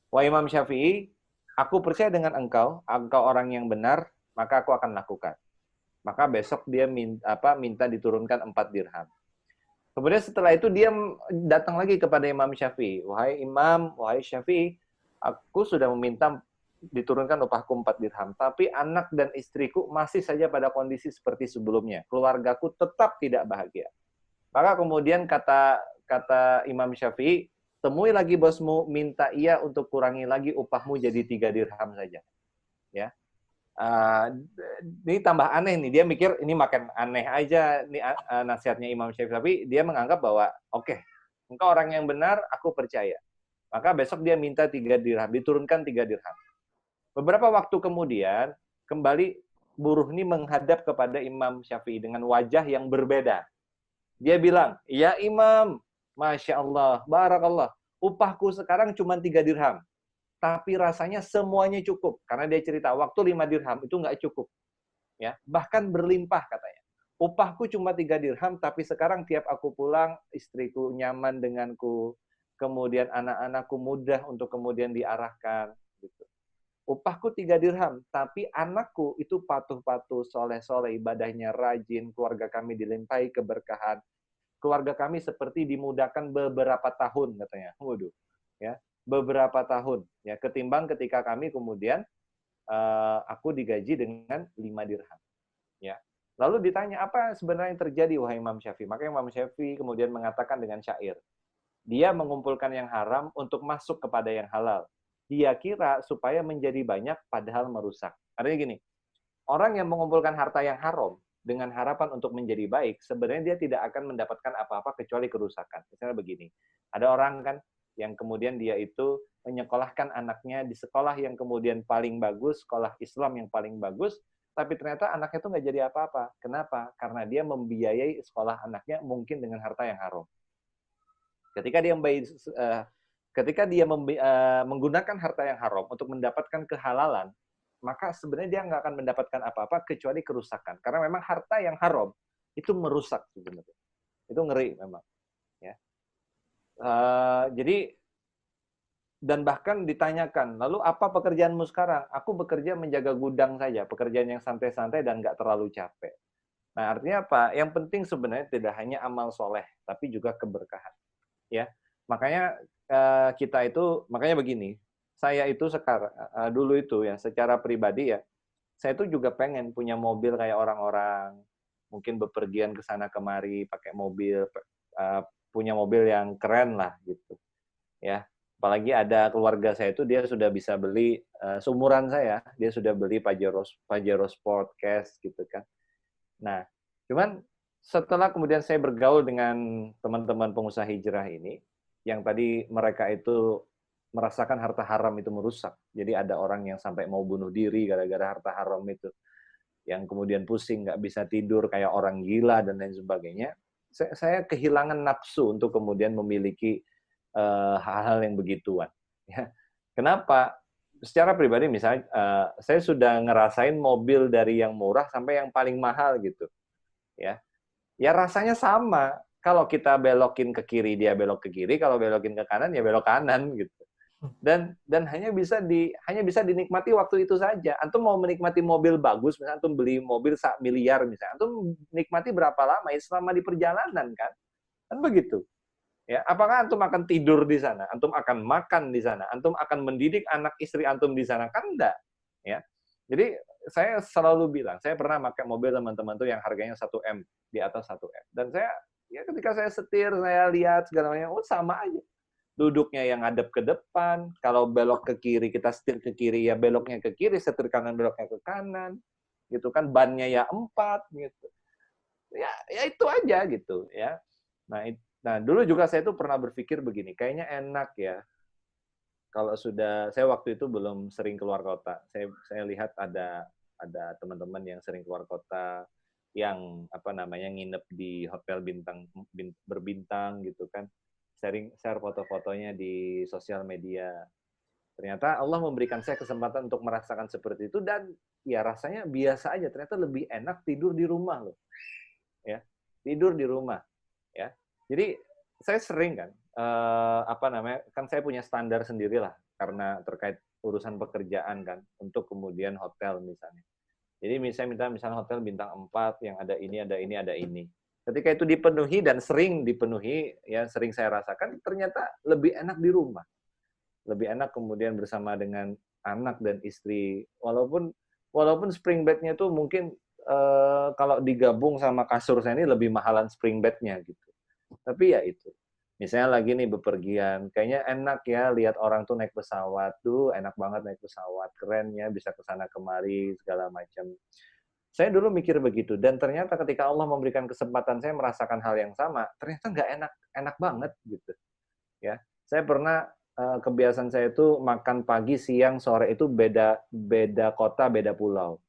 wahai Imam Syafi'i, aku percaya dengan engkau orang yang benar, maka aku akan lakukan." Maka besok dia minta diturunkan 4 dirham. Kemudian setelah itu dia datang lagi kepada Imam Syafi'i. Wahai Imam, wahai Syafi'i, aku sudah meminta diturunkan upahku 4 dirham. Tapi anak dan istriku masih saja pada kondisi seperti sebelumnya. Keluargaku tetap tidak bahagia. Maka kemudian kata Imam Syafi'i, temui lagi bosmu, minta ia untuk kurangi lagi upahmu jadi 3 dirham saja. Ya. Ini tambah aneh nih, dia mikir ini makin aneh aja nih nasihatnya Imam Syafi'i, tapi dia menganggap bahwa oke, engkau orang yang benar, aku percaya. Maka besok dia minta 3 dirham, diturunkan 3 dirham. Beberapa waktu kemudian, kembali buruh ini menghadap kepada Imam Syafi'i dengan wajah yang berbeda. Dia bilang, "Ya Imam, Masya Allah, Barakallah, upahku sekarang cuma 3 dirham. Tapi rasanya semuanya cukup." Karena dia cerita, waktu 5 dirham itu nggak cukup. Ya, bahkan berlimpah katanya. Upahku cuma 3 dirham, tapi sekarang tiap aku pulang, istriku nyaman denganku, kemudian anak-anakku mudah untuk kemudian diarahkan. Gitu. Upahku 3 dirham, tapi anakku itu patuh-patuh, soleh-soleh, ibadahnya rajin, keluarga kami dilimpahi keberkahan. Keluarga kami seperti dimudahkan beberapa tahun, katanya. Waduh, ya. Beberapa tahun, ya, ketimbang ketika kami kemudian aku digaji dengan 5 dirham. Ya. Lalu ditanya, apa sebenarnya yang terjadi wahai Imam Syafi'i? Maka Imam Syafi'i kemudian mengatakan dengan syair, dia mengumpulkan yang haram untuk masuk kepada yang halal. Dia kira supaya menjadi banyak padahal merusak. Artinya gini, orang yang mengumpulkan harta yang haram dengan harapan untuk menjadi baik, sebenarnya dia tidak akan mendapatkan apa-apa kecuali kerusakan. Misalnya begini, ada orang kan yang kemudian dia itu menyekolahkan anaknya di sekolah yang kemudian paling bagus, sekolah Islam yang paling bagus, tapi ternyata anaknya itu nggak jadi apa-apa. Kenapa? Karena dia membiayai sekolah anaknya mungkin dengan harta yang haram. Ketika dia menggunakan harta yang haram untuk mendapatkan kehalalan, maka sebenarnya dia nggak akan mendapatkan apa-apa kecuali kerusakan. Karena memang harta yang haram itu merusak sebenarnya. Itu ngeri memang. Ya. Jadi dan bahkan ditanyakan, lalu apa pekerjaanmu sekarang? Aku bekerja menjaga gudang saja, pekerjaan yang santai-santai dan nggak terlalu capek. Nah, artinya apa? Yang penting sebenarnya tidak hanya amal soleh, tapi juga keberkahan. Ya, makanya makanya begini, saya itu sekarang dulu itu ya secara pribadi ya, saya itu juga pengen punya mobil kayak orang-orang, mungkin bepergian ke sana kemari pakai mobil, punya mobil yang keren lah gitu, ya. Apalagi ada keluarga saya itu dia sudah bisa beli seumuran saya, dia sudah beli Pajero Sport Cash gitu kan. Nah, cuman setelah kemudian saya bergaul dengan teman-teman pengusaha hijrah ini, yang tadi mereka itu merasakan harta haram itu merusak. Jadi ada orang yang sampai mau bunuh diri gara-gara harta haram itu. Yang kemudian pusing, nggak bisa tidur, kayak orang gila, dan lain sebagainya. Saya kehilangan nafsu untuk kemudian memiliki hal-hal yang begituan. Ya. Kenapa? Secara pribadi misalnya, saya sudah ngerasain mobil dari yang murah sampai yang paling mahal gitu. Ya rasanya sama. Kalau kita belokin ke kiri, dia belok ke kiri. Kalau belokin ke kanan, ya belok kanan gitu. Dan hanya bisa dinikmati waktu itu saja. Antum mau menikmati mobil bagus, misalnya antum beli mobil 1 miliar misalnya, antum nikmati berapa lama? Ya selama di perjalanan kan begitu. Ya, apakah antum akan tidur di sana? Antum akan makan di sana? Antum akan mendidik anak istri antum di sana? Kan enggak. Ya. Jadi saya selalu bilang, saya pernah pakai mobil teman-teman tuh yang harganya 1M, di atas 1M. Dan saya, ya ketika saya setir, saya lihat segala macam, oh sama aja. Duduknya yang ngadep ke depan, kalau belok ke kiri, kita setir ke kiri, ya beloknya ke kiri, setir kanan, beloknya ke kanan. Gitu kan, bannya ya 4, gitu. Ya itu aja gitu ya. Nah, dulu juga saya tuh pernah berpikir begini, kayaknya enak ya kalau saya waktu itu belum sering keluar kota. Saya lihat ada teman-teman yang sering keluar kota, yang nginep di hotel berbintang gitu kan, share foto-fotonya di sosial media. Ternyata Allah memberikan saya kesempatan untuk merasakan seperti itu, dan ya rasanya biasa aja. Ternyata lebih enak tidur di rumah loh, ya, tidur di rumah, ya. Jadi saya sering kan, kan saya punya standar sendirilah karena terkait urusan pekerjaan kan, untuk kemudian hotel misalnya. Jadi misalnya hotel bintang 4 yang ada ini, ada ini, ada ini. Ketika itu dipenuhi dan sering dipenuhi, ya sering saya rasakan, ternyata lebih enak di rumah. Lebih enak kemudian bersama dengan anak dan istri. Walaupun spring bed-nya itu mungkin kalau digabung sama kasur saya ini lebih mahalan spring bed-nya gitu. Tapi ya itu. Misalnya lagi nih bepergian, kayaknya enak ya lihat orang tuh naik pesawat, tuh enak banget naik pesawat, keren ya bisa ke sana kemari segala macam. Saya dulu mikir begitu, dan ternyata ketika Allah memberikan kesempatan saya merasakan hal yang sama, ternyata nggak enak banget gitu. Ya, saya pernah kebiasaan saya itu makan pagi, siang, sore itu beda kota, beda pulau.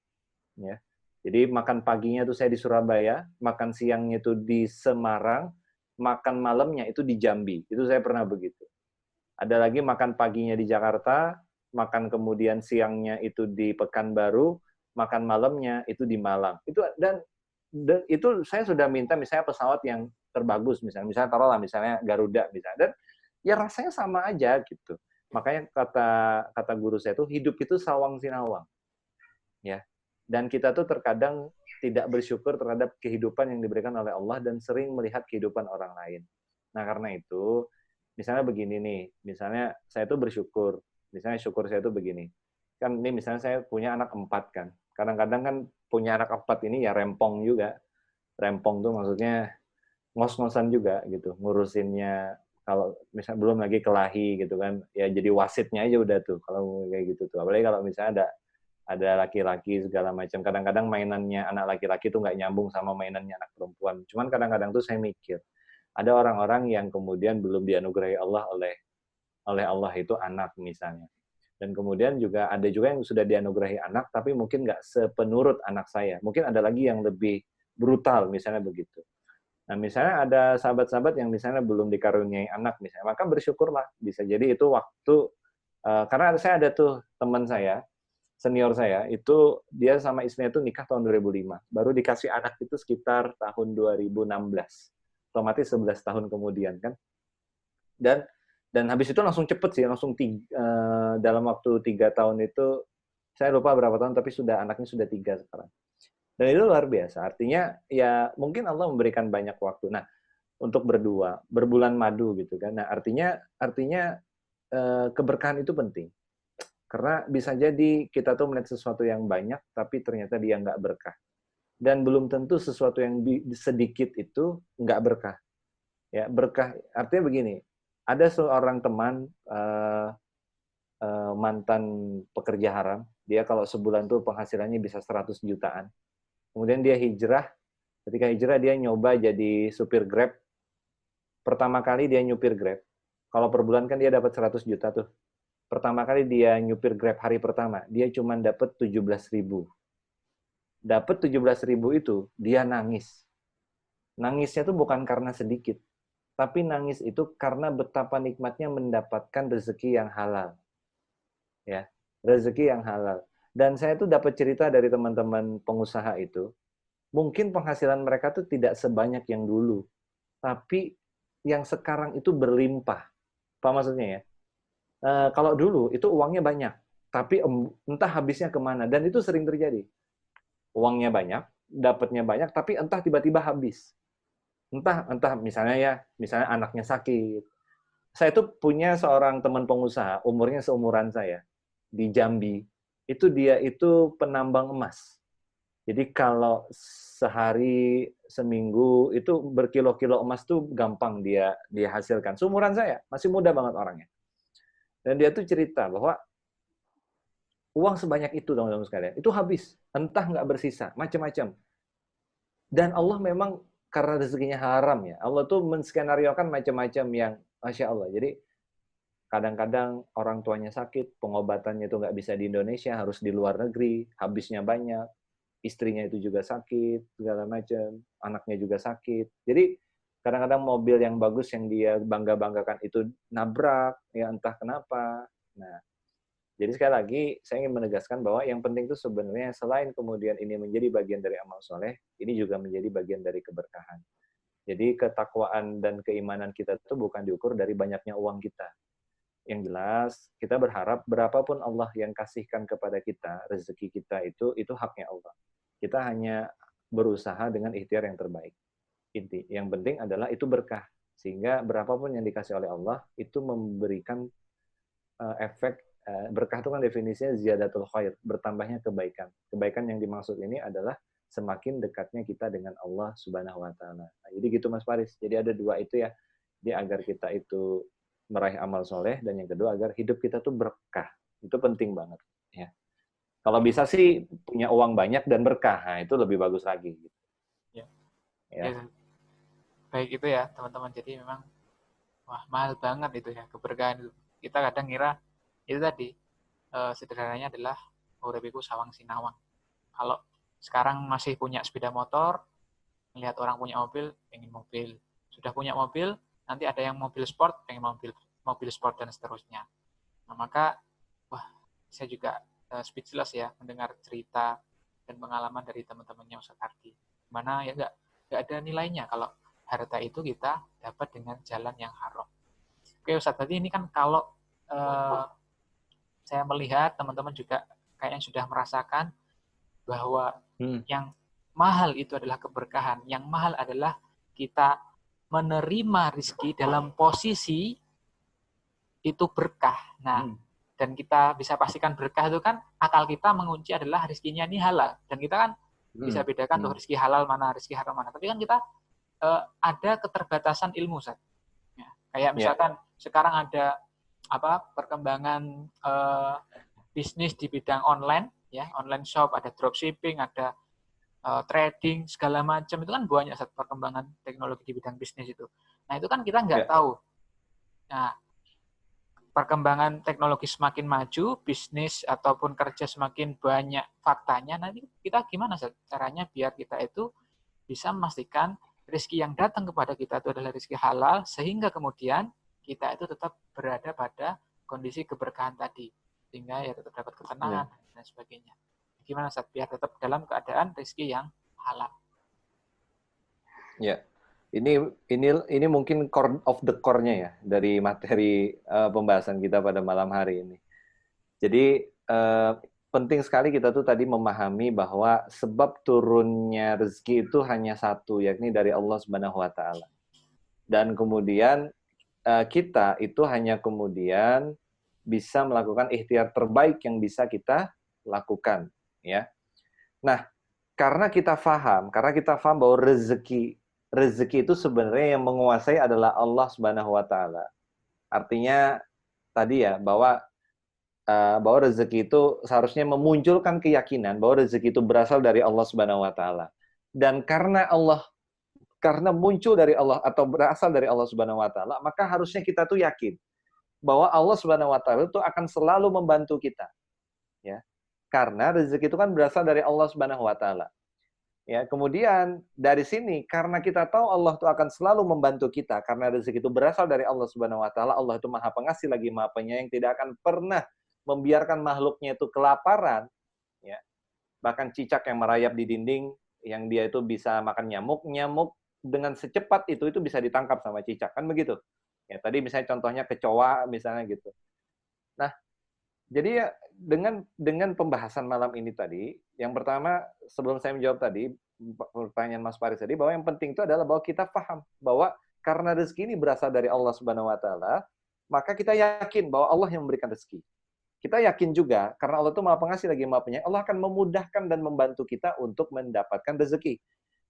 Ya, jadi makan paginya itu saya di Surabaya, makan siangnya itu di Semarang, makan malamnya itu di Jambi. Itu saya pernah begitu. Ada lagi makan paginya di Jakarta, makan kemudian siangnya itu di Pekanbaru, makan malamnya itu di Malang. Dan itu saya sudah minta misalnya pesawat yang terbagus, misalnya taruhlah misalnya Garuda misalnya, dan ya rasanya sama aja gitu. Makanya kata guru saya itu, hidup itu sawang sinawang. Ya. Dan kita tuh terkadang tidak bersyukur terhadap kehidupan yang diberikan oleh Allah dan sering melihat kehidupan orang lain. Nah, karena itu, misalnya begini nih, misalnya saya tuh bersyukur, misalnya syukur saya tuh begini. Kan ini misalnya saya punya anak 4 kan. Kadang-kadang kan punya anak 4 ini ya rempong juga. Rempong tuh maksudnya ngos-ngosan juga gitu, ngurusinnya. Kalau misalnya belum lagi kelahi gitu kan, ya jadi wasitnya aja udah tuh kalau kayak gitu tuh. Apalagi kalau misalnya ada laki-laki segala macam. Kadang-kadang mainannya anak laki-laki tuh nggak nyambung sama mainannya anak perempuan. Cuman kadang-kadang tuh saya mikir, ada orang-orang yang kemudian belum dianugerahi Allah oleh Allah itu anak misalnya. Dan kemudian juga ada juga yang sudah dianugerahi anak, tapi mungkin nggak sepenurut anak saya. Mungkin ada lagi yang lebih brutal, misalnya begitu. Nah, misalnya ada sahabat-sahabat yang misalnya belum dikaruniai anak, misalnya, maka bersyukurlah. Bisa jadi itu waktu, karena saya ada tuh teman saya, senior saya, itu dia sama istrinya itu nikah tahun 2005. Baru dikasih anak itu sekitar tahun 2016. Otomatis 11 tahun kemudian, kan. Dan habis itu langsung cepet sih, langsung dalam waktu 3 tahun itu, saya lupa berapa tahun, tapi anaknya sudah 3 sekarang. Dan itu luar biasa. Artinya ya mungkin Allah memberikan banyak waktu. Nah, untuk berdua, berbulan madu gitu kan. Nah, artinya keberkahan itu penting. Karena bisa jadi kita tuh melihat sesuatu yang banyak, tapi ternyata dia nggak berkah. Dan belum tentu sesuatu yang sedikit itu nggak berkah. Ya, berkah artinya begini. Ada seorang teman mantan pekerja haram. Dia kalau sebulan tuh penghasilannya bisa 100 jutaan. Kemudian dia hijrah, ketika hijrah dia nyoba jadi supir Grab. Pertama kali dia nyupir Grab, kalau per bulan kan dia dapat 100 juta tuh. Pertama kali dia nyupir Grab hari pertama, dia cuma dapat 17.000. Dapat 17.000 itu, dia nangis. Nangisnya tuh bukan karena sedikit, tapi nangis itu karena betapa nikmatnya mendapatkan rezeki yang halal. Ya, rezeki yang halal. Dan saya tuh dapat cerita dari teman-teman pengusaha itu, mungkin penghasilan mereka tuh tidak sebanyak yang dulu, tapi yang sekarang itu berlimpah. Apa maksudnya ya? Kalau dulu itu uangnya banyak, tapi entah habisnya kemana, dan itu sering terjadi. Uangnya banyak, dapatnya banyak, tapi entah tiba-tiba habis. Entah misalnya anaknya sakit. Saya tuh punya seorang teman pengusaha, umurnya seumuran saya, di Jambi. Dia itu penambang emas. Jadi kalau sehari, seminggu, itu berkilo-kilo emas tuh gampang dia hasilkan. Seumuran saya, masih muda banget orangnya. Dan dia tuh cerita bahwa uang sebanyak itu, teman-teman sekalian, itu habis. Entah nggak bersisa, macam-macam. Dan Allah memang, karena rezekinya haram ya, Allah tuh menskenariokan macam-macam yang, Masya Allah. Jadi, kadang-kadang orang tuanya sakit, pengobatannya itu nggak bisa di Indonesia, harus di luar negeri, habisnya banyak, istrinya itu juga sakit, segala macam, anaknya juga sakit. Jadi kadang-kadang mobil yang bagus yang dia bangga-banggakan itu nabrak, ya entah kenapa. Nah, jadi sekali lagi saya ingin menegaskan bahwa yang penting itu sebenarnya selain kemudian ini menjadi bagian dari amal soleh, ini juga menjadi bagian dari keberkahan. Jadi ketakwaan dan keimanan kita itu bukan diukur dari banyaknya uang kita. Yang jelas, kita berharap berapapun Allah yang kasihkan kepada kita, rezeki kita itu haknya Allah. Kita hanya berusaha dengan ikhtiar yang terbaik. Yang penting adalah itu berkah. Sehingga berapapun yang dikasih oleh Allah, itu memberikan efek, berkah itu kan definisinya ziyadatul khair, bertambahnya kebaikan. Kebaikan yang dimaksud ini adalah semakin dekatnya kita dengan Allah Subhanahu wa Ta'ala. Nah, jadi gitu Mas Faris. Jadi ada dua itu ya, jadi agar kita itu meraih amal soleh, dan yang kedua agar hidup kita tuh berkah. Itu penting banget ya. Kalau bisa sih punya uang banyak dan berkah, nah itu lebih bagus lagi. Ya. Ya. Ya. Baik itu ya teman-teman. Jadi memang mahal banget itu ya keberkahan itu. Kita kadang kira itu tadi sederhananya adalah uripiku sawang sinawang. Kalau sekarang masih punya sepeda motor, melihat orang punya mobil, pengen mobil. Sudah punya mobil, nanti ada yang mobil sport, pengen mobil sport dan seterusnya. Nah, maka saya juga speechless ya mendengar cerita dan pengalaman dari teman-temannya Ustaz Ardi. Mana ya nggak ada nilainya kalau harta itu kita dapat dengan jalan yang haram. Oke Ustaz, tadi ini kan kalau saya melihat teman-teman juga kayaknya sudah merasakan bahwa yang mahal itu adalah keberkahan. Yang mahal adalah kita menerima rezeki dalam posisi itu berkah. Nah, dan kita bisa pastikan berkah itu kan akal kita mengunci adalah rezekinya ini halal. Dan kita kan bisa bedakan tuh rezeki halal mana, rezeki haram mana. Tapi kan kita ada keterbatasan ilmu, Ustaz. Ya, kayak misalkan sekarang ada perkembangan bisnis di bidang online, ya, online shop, ada dropshipping, ada trading segala macam, itu kan banyak perkembangan teknologi di bidang bisnis itu. Nah itu kan kita nggak tahu. Nah perkembangan teknologi semakin maju, bisnis ataupun kerja semakin banyak faktanya. Nanti kita gimana caranya biar kita itu bisa memastikan rezeki yang datang kepada kita itu adalah rezeki halal, sehingga kemudian kita itu tetap berada pada kondisi keberkahan tadi, sehingga ya tetap dapat ketenangan dan sebagainya. Gimana Ustaz biar tetap dalam keadaan rezeki yang halal? Ya, ini mungkin core of the core-nya ya dari materi pembahasan kita pada malam hari ini. Jadi penting sekali kita tuh tadi memahami bahwa sebab turunnya rezeki itu hanya satu, yakni dari Allah Subhanahu wa taala. Dan kemudian kita itu hanya kemudian bisa melakukan ikhtiar terbaik yang bisa kita lakukan, ya. Nah, karena kita paham bahwa rezeki itu sebenarnya yang menguasai adalah Allah Subhanahu wa taala. Artinya tadi ya bahwa rezeki itu seharusnya memunculkan keyakinan bahwa rezeki itu berasal dari Allah Subhanahu wa taala. Dan karena muncul dari Allah atau berasal dari Allah Subhanahu wa taala, maka harusnya kita tuh yakin bahwa Allah Subhanahu wa taala itu akan selalu membantu kita. Ya. Karena rezeki itu kan berasal dari Allah Subhanahu wa taala. Ya, kemudian dari sini karena kita tahu Allah itu akan selalu membantu kita karena rezeki itu berasal dari Allah Subhanahu wa taala, Allah itu Maha Pengasih lagi Maha Penyayang, tidak akan pernah membiarkan makhluknya itu kelaparan, ya. Bahkan cicak yang merayap di dinding yang dia itu bisa makan nyamuk dengan secepat itu bisa ditangkap sama cicak, kan begitu. Ya, tadi misalnya contohnya kecoa misalnya gitu. Nah, jadi ya dengan pembahasan malam ini tadi, yang pertama sebelum saya menjawab tadi pertanyaan Mas Faris tadi, bahwa yang penting itu adalah bahwa kita paham bahwa karena rezeki ini berasal dari Allah Subhanahu wa taala, maka kita yakin bahwa Allah yang memberikan rezeki. Kita yakin juga karena Allah itu Maha Pengasih lagi Maha Penyayang, Allah akan memudahkan dan membantu kita untuk mendapatkan rezeki.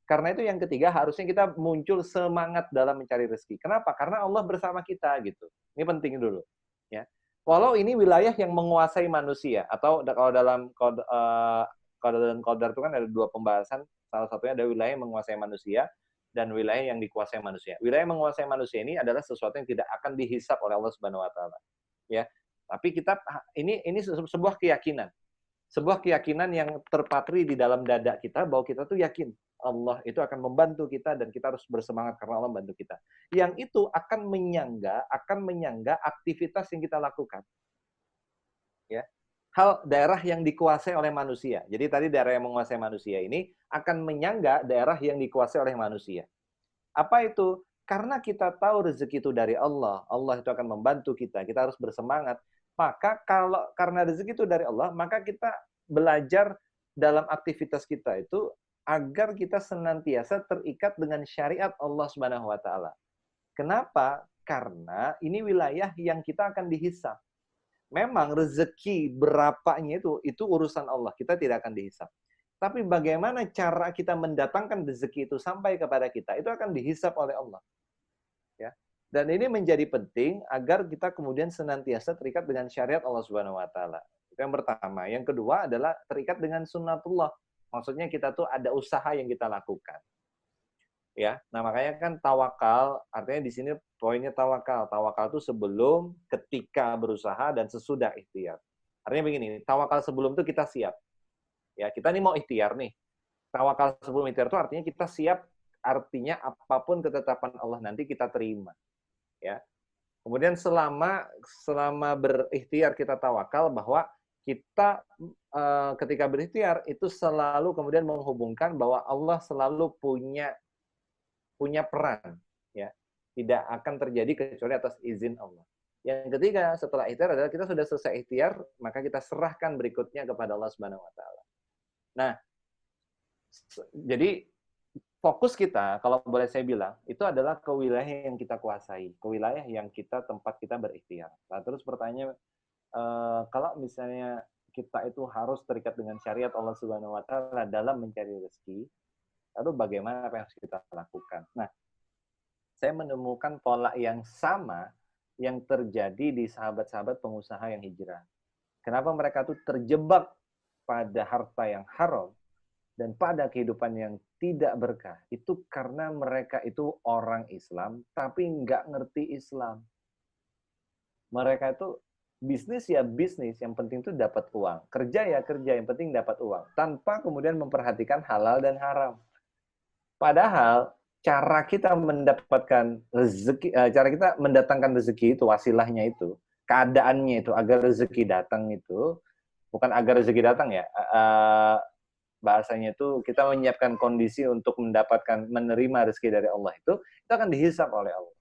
Karena itu yang ketiga, harusnya kita muncul semangat dalam mencari rezeki. Kenapa? Karena Allah bersama kita gitu. Ini penting dulu, ya. Walau ini wilayah yang menguasai manusia, atau kalau dalam qadar itu kan ada dua pembahasan, salah satunya ada wilayah yang menguasai manusia dan wilayah yang dikuasai manusia. Wilayah yang menguasai manusia ini adalah sesuatu yang tidak akan dihisap oleh Allah Subhanahu wa taala. Ya. Tapi kita ini sebuah keyakinan. Sebuah keyakinan yang terpatri di dalam dada kita bahwa kita tuh yakin Allah itu akan membantu kita dan kita harus bersemangat karena Allah membantu kita. Yang itu akan menyangga aktivitas yang kita lakukan. Ya. Daerah yang dikuasai oleh manusia. Jadi tadi daerah yang menguasai manusia ini akan menyangga daerah yang dikuasai oleh manusia. Apa itu? Karena kita tahu rezeki itu dari Allah, Allah itu akan membantu kita harus bersemangat. Maka karena rezeki itu dari Allah, maka kita belajar dalam aktivitas kita itu agar kita senantiasa terikat dengan syariat Allah Subhanahu wa taala. Kenapa? Karena ini wilayah yang kita akan dihisab. Memang rezeki berapanya itu urusan Allah, kita tidak akan dihisab. Tapi bagaimana cara kita mendatangkan rezeki itu sampai kepada kita, itu akan dihisab oleh Allah. Ya. Dan ini menjadi penting agar kita kemudian senantiasa terikat dengan syariat Allah Subhanahu wa taala. Itu yang pertama. Yang kedua adalah terikat dengan sunnatullah. Maksudnya kita tuh ada usaha yang kita lakukan. Ya. Nah, makanya kan tawakal, artinya di sini poinnya tawakal. Tawakal itu sebelum, ketika berusaha, dan sesudah ikhtiar. Artinya begini, tawakal sebelum itu kita siap. Ya, kita nih mau ikhtiar nih. Tawakal sebelum ikhtiar itu artinya kita siap, artinya apapun ketetapan Allah nanti kita terima. Ya. Kemudian selama berikhtiar kita tawakal bahwa kita ketika berikhtiar itu selalu kemudian menghubungkan bahwa Allah selalu punya peran, ya. Tidak akan terjadi kecuali atas izin Allah. Yang ketiga, setelah ikhtiar adalah kita sudah selesai ikhtiar, maka kita serahkan berikutnya kepada Allah Subhanahu wa taala. Nah, jadi fokus kita, kalau boleh saya bilang, itu adalah ke wilayah yang kita kuasai, ke wilayah yang tempat kita berikhtiar. Nah, terus pertanyaan, kalau misalnya kita itu harus terikat dengan syariat Allah Subhanahu wa taala dalam mencari rezeki, lalu bagaimana apa yang harus kita lakukan? Nah, saya menemukan pola yang sama yang terjadi di sahabat-sahabat pengusaha yang hijrah. Kenapa mereka tuh terjebak pada harta yang haram dan pada kehidupan yang tidak berkah? Itu karena mereka itu orang Islam, tapi nggak ngerti Islam. Mereka itu bisnis ya bisnis, yang penting itu dapat uang. Kerja ya kerja, yang penting dapat uang. Tanpa kemudian memperhatikan halal dan haram. Padahal cara kita mendapatkan rezeki, cara kita mendatangkan rezeki itu, wasilahnya itu, keadaannya itu agar rezeki datang itu, bukan agar rezeki datang ya, bahasanya itu kita menyiapkan kondisi untuk mendapatkan, menerima rezeki dari Allah itu akan dihisap oleh Allah.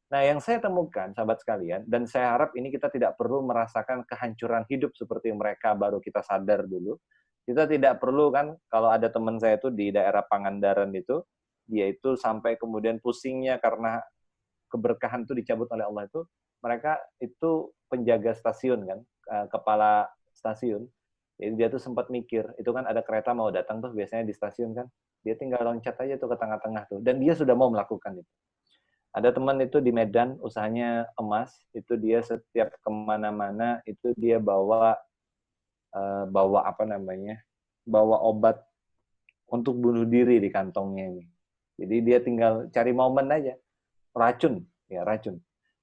Nah, yang saya temukan, sahabat sekalian, dan saya harap ini kita tidak perlu merasakan kehancuran hidup seperti mereka baru kita sadar dulu. Kita tidak perlu kan, kalau ada teman saya itu di daerah Pangandaran itu, dia itu sampai kemudian pusingnya karena keberkahan itu dicabut oleh Allah itu, mereka itu penjaga stasiun kan, kepala stasiun. Jadi dia tuh sempat mikir, itu kan ada kereta mau datang tuh biasanya di stasiun kan, dia tinggal loncat aja tuh ke tengah-tengah tuh, dan dia sudah mau melakukan itu. Ada teman itu di Medan, usahanya emas, itu dia setiap kemana-mana itu dia bawa bawa obat untuk bunuh diri di kantongnya ini. Jadi dia tinggal cari momen aja, racun.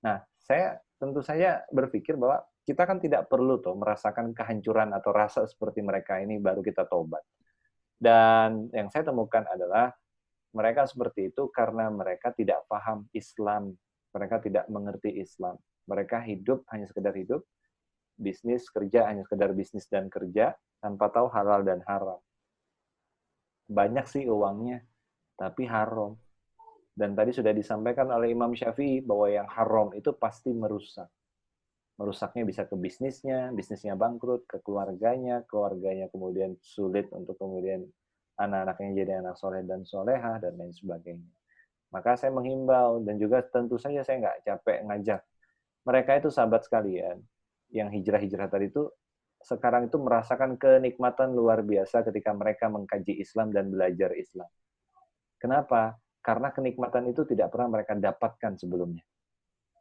Nah, saya tentu saja berpikir bahwa kita kan tidak perlu tuh merasakan kehancuran atau rasa seperti mereka ini baru kita tobat. Dan yang saya temukan adalah mereka seperti itu karena mereka tidak paham Islam, mereka tidak mengerti Islam. Mereka hidup hanya sekedar hidup, bisnis, kerja hanya sekedar bisnis dan kerja, tanpa tahu halal dan haram. Banyak sih uangnya, tapi haram. Dan tadi sudah disampaikan oleh Imam Syafi'i bahwa yang haram itu pasti merusak. Merusaknya bisa ke bisnisnya bangkrut, ke keluarganya kemudian sulit untuk kemudian anak-anaknya jadi anak soleh dan solehah, dan lain sebagainya. Maka saya menghimbau, dan juga tentu saja saya nggak capek ngajak. Mereka itu sahabat sekalian, yang hijrah-hijrah tadi itu, sekarang itu merasakan kenikmatan luar biasa ketika mereka mengkaji Islam dan belajar Islam. Kenapa? Karena kenikmatan itu tidak pernah mereka dapatkan sebelumnya.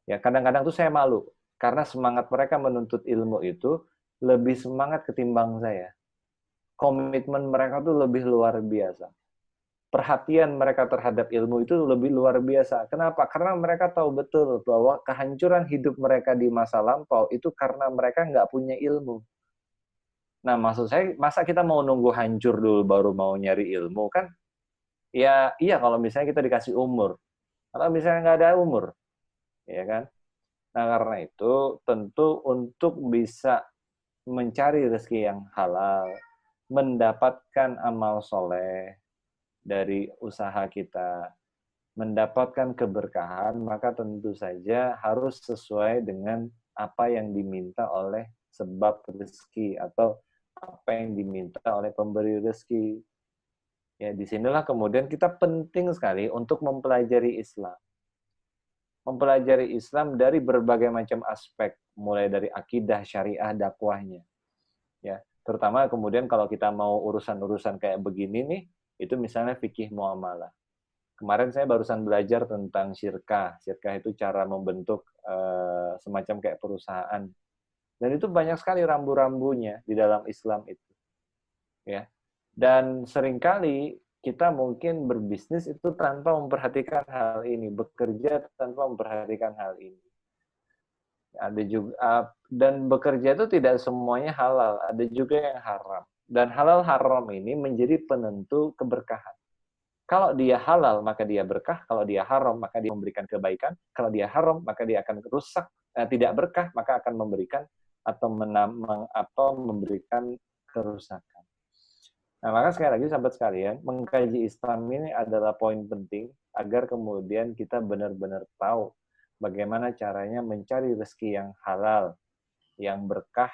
Ya, kadang-kadang tuh saya malu, karena semangat mereka menuntut ilmu itu lebih semangat ketimbang saya. Komitmen mereka tuh lebih luar biasa. Perhatian mereka terhadap ilmu itu lebih luar biasa. Kenapa? Karena mereka tahu betul bahwa kehancuran hidup mereka di masa lampau itu karena mereka nggak punya ilmu. Nah, maksud saya, masa kita mau nunggu hancur dulu baru mau nyari ilmu kan? Ya, iya kalau misalnya kita dikasih umur. Kalau misalnya nggak ada umur, ya kan? Nah, karena itu tentu untuk bisa mencari rezeki yang halal, mendapatkan amal soleh dari usaha kita, mendapatkan keberkahan, maka tentu saja harus sesuai dengan apa yang diminta oleh sebab rezeki atau apa yang diminta oleh pemberi rezeki. Ya, disinilah kemudian kita penting sekali untuk mempelajari Islam. Mempelajari Islam dari berbagai macam aspek, mulai dari akidah, syariah, dakwahnya. Ya, terutama kemudian kalau kita mau urusan-urusan kayak begini nih, itu misalnya fikih muamalah. Kemarin saya barusan belajar tentang syirkah. Syirkah itu cara membentuk semacam kayak perusahaan. Dan itu banyak sekali rambu-rambunya di dalam Islam itu. Ya. Dan seringkali kita mungkin berbisnis itu tanpa memperhatikan hal ini, bekerja tanpa memperhatikan hal ini. Ada juga, dan bekerja itu tidak semuanya halal, ada juga yang haram. Dan halal haram ini menjadi penentu keberkahan. Kalau dia halal maka dia berkah, kalau dia haram maka dia memberikan kebaikan, kalau dia haram maka dia akan rusak, tidak berkah maka akan memberikan atau memberikan kerusakan. Nah, maka sekali lagi sahabat sekalian, mengkaji Islam ini adalah poin penting agar kemudian kita benar-benar tahu bagaimana caranya mencari rezeki yang halal, yang berkah,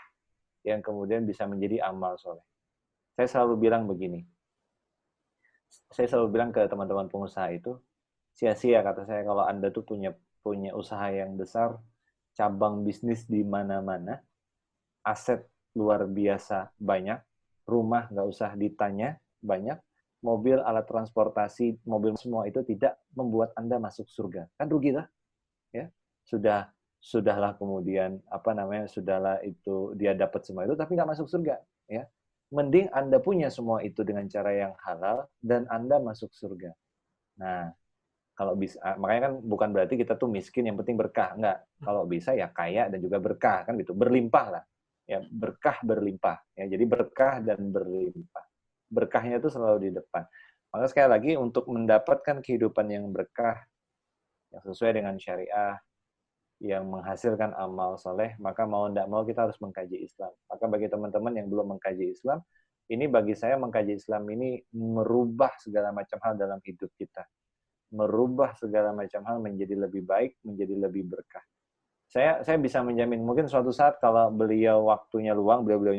yang kemudian bisa menjadi amal soleh. Saya selalu bilang begini, saya selalu bilang ke teman-teman pengusaha itu, sia-sia kata saya kalau Anda tuh punya usaha yang besar, cabang bisnis di mana-mana, aset luar biasa banyak, rumah nggak usah ditanya banyak, mobil, alat transportasi, mobil semua itu tidak membuat Anda masuk surga. Kan rugi lah, ya. Sudahlah kemudian sudahlah itu dia dapat semua itu tapi nggak masuk surga, ya. Mending Anda punya semua itu dengan cara yang halal dan Anda masuk surga. Nah, kalau bisa, makanya kan bukan berarti kita tuh miskin, yang penting berkah, enggak. Kalau bisa ya kaya dan juga berkah, kan gitu, berlimpah lah, ya, berkah berlimpah, ya, jadi berkah dan berlimpah. Berkahnya itu selalu di depan. Maka sekali lagi untuk mendapatkan kehidupan yang berkah, yang sesuai dengan syariah, yang menghasilkan amal soleh, maka mau tidak mau kita harus mengkaji Islam. Maka bagi teman-teman yang belum mengkaji Islam, ini bagi saya mengkaji Islam ini merubah segala macam hal dalam hidup kita. Merubah segala macam hal menjadi lebih baik, menjadi lebih berkah. Saya bisa menjamin, mungkin suatu saat kalau beliaunya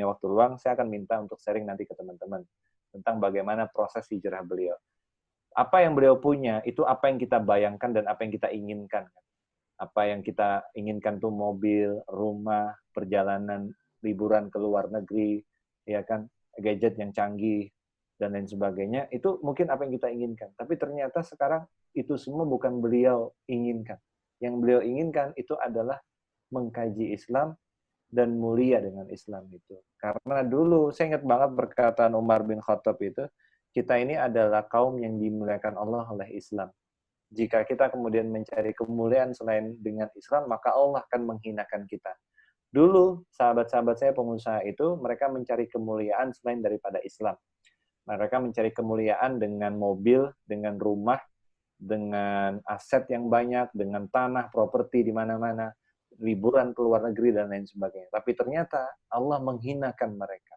waktu luang, saya akan minta untuk sharing nanti ke teman-teman tentang bagaimana proses hijrah beliau. Apa yang beliau punya, itu apa yang kita bayangkan dan apa yang kita inginkan. Apa yang kita inginkan tuh mobil, rumah, perjalanan, liburan ke luar negeri, ya kan, gadget yang canggih, dan lain sebagainya, itu mungkin apa yang kita inginkan. Tapi ternyata sekarang itu semua bukan beliau inginkan. Yang beliau inginkan itu adalah mengkaji Islam dan mulia dengan Islam itu. Karena dulu, saya ingat banget perkataan Umar bin Khattab itu, kita ini adalah kaum yang dimuliakan Allah oleh Islam. Jika kita kemudian mencari kemuliaan selain dengan Islam, maka Allah akan menghinakan kita. Dulu, sahabat-sahabat saya pengusaha itu, mereka mencari kemuliaan selain daripada Islam. Mereka mencari kemuliaan dengan mobil, dengan rumah, dengan aset yang banyak, dengan tanah, properti di mana-mana, liburan ke luar negeri, dan lain sebagainya. Tapi ternyata Allah menghinakan mereka.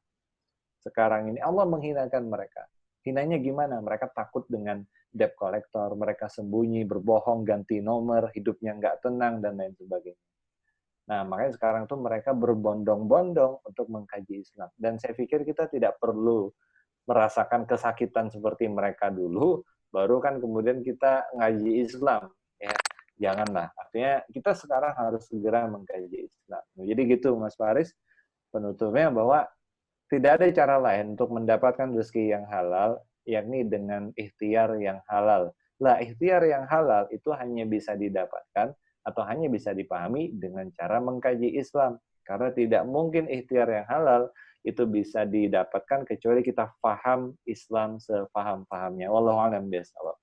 Sekarang ini Allah menghinakan mereka. Hinanya gimana? Mereka takut dengan debt collector, mereka sembunyi, berbohong, ganti nomor, hidupnya nggak tenang, dan lain sebagainya. Nah, makanya sekarang tuh mereka berbondong-bondong untuk mengkaji Islam. Dan saya pikir kita tidak perlu merasakan kesakitan seperti mereka dulu, baru kan kemudian kita ngaji Islam. Ya, janganlah. Artinya kita sekarang harus segera mengkaji Islam. Jadi gitu, Mas Faris, penutupnya bahwa tidak ada cara lain untuk mendapatkan rezeki yang halal, yakni dengan ikhtiar yang halal. Lah, ikhtiar yang halal itu hanya bisa didapatkan atau hanya bisa dipahami dengan cara mengkaji Islam. Karena tidak mungkin ikhtiar yang halal itu bisa didapatkan kecuali kita paham Islam sepaham-pahamnya. Wallahu a'lam bishawab.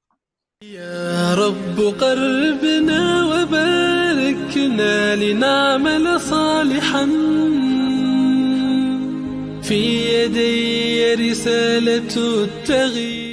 يا رب قربنا وباركنا لنعمل صالحا في يدي رسالة التغيير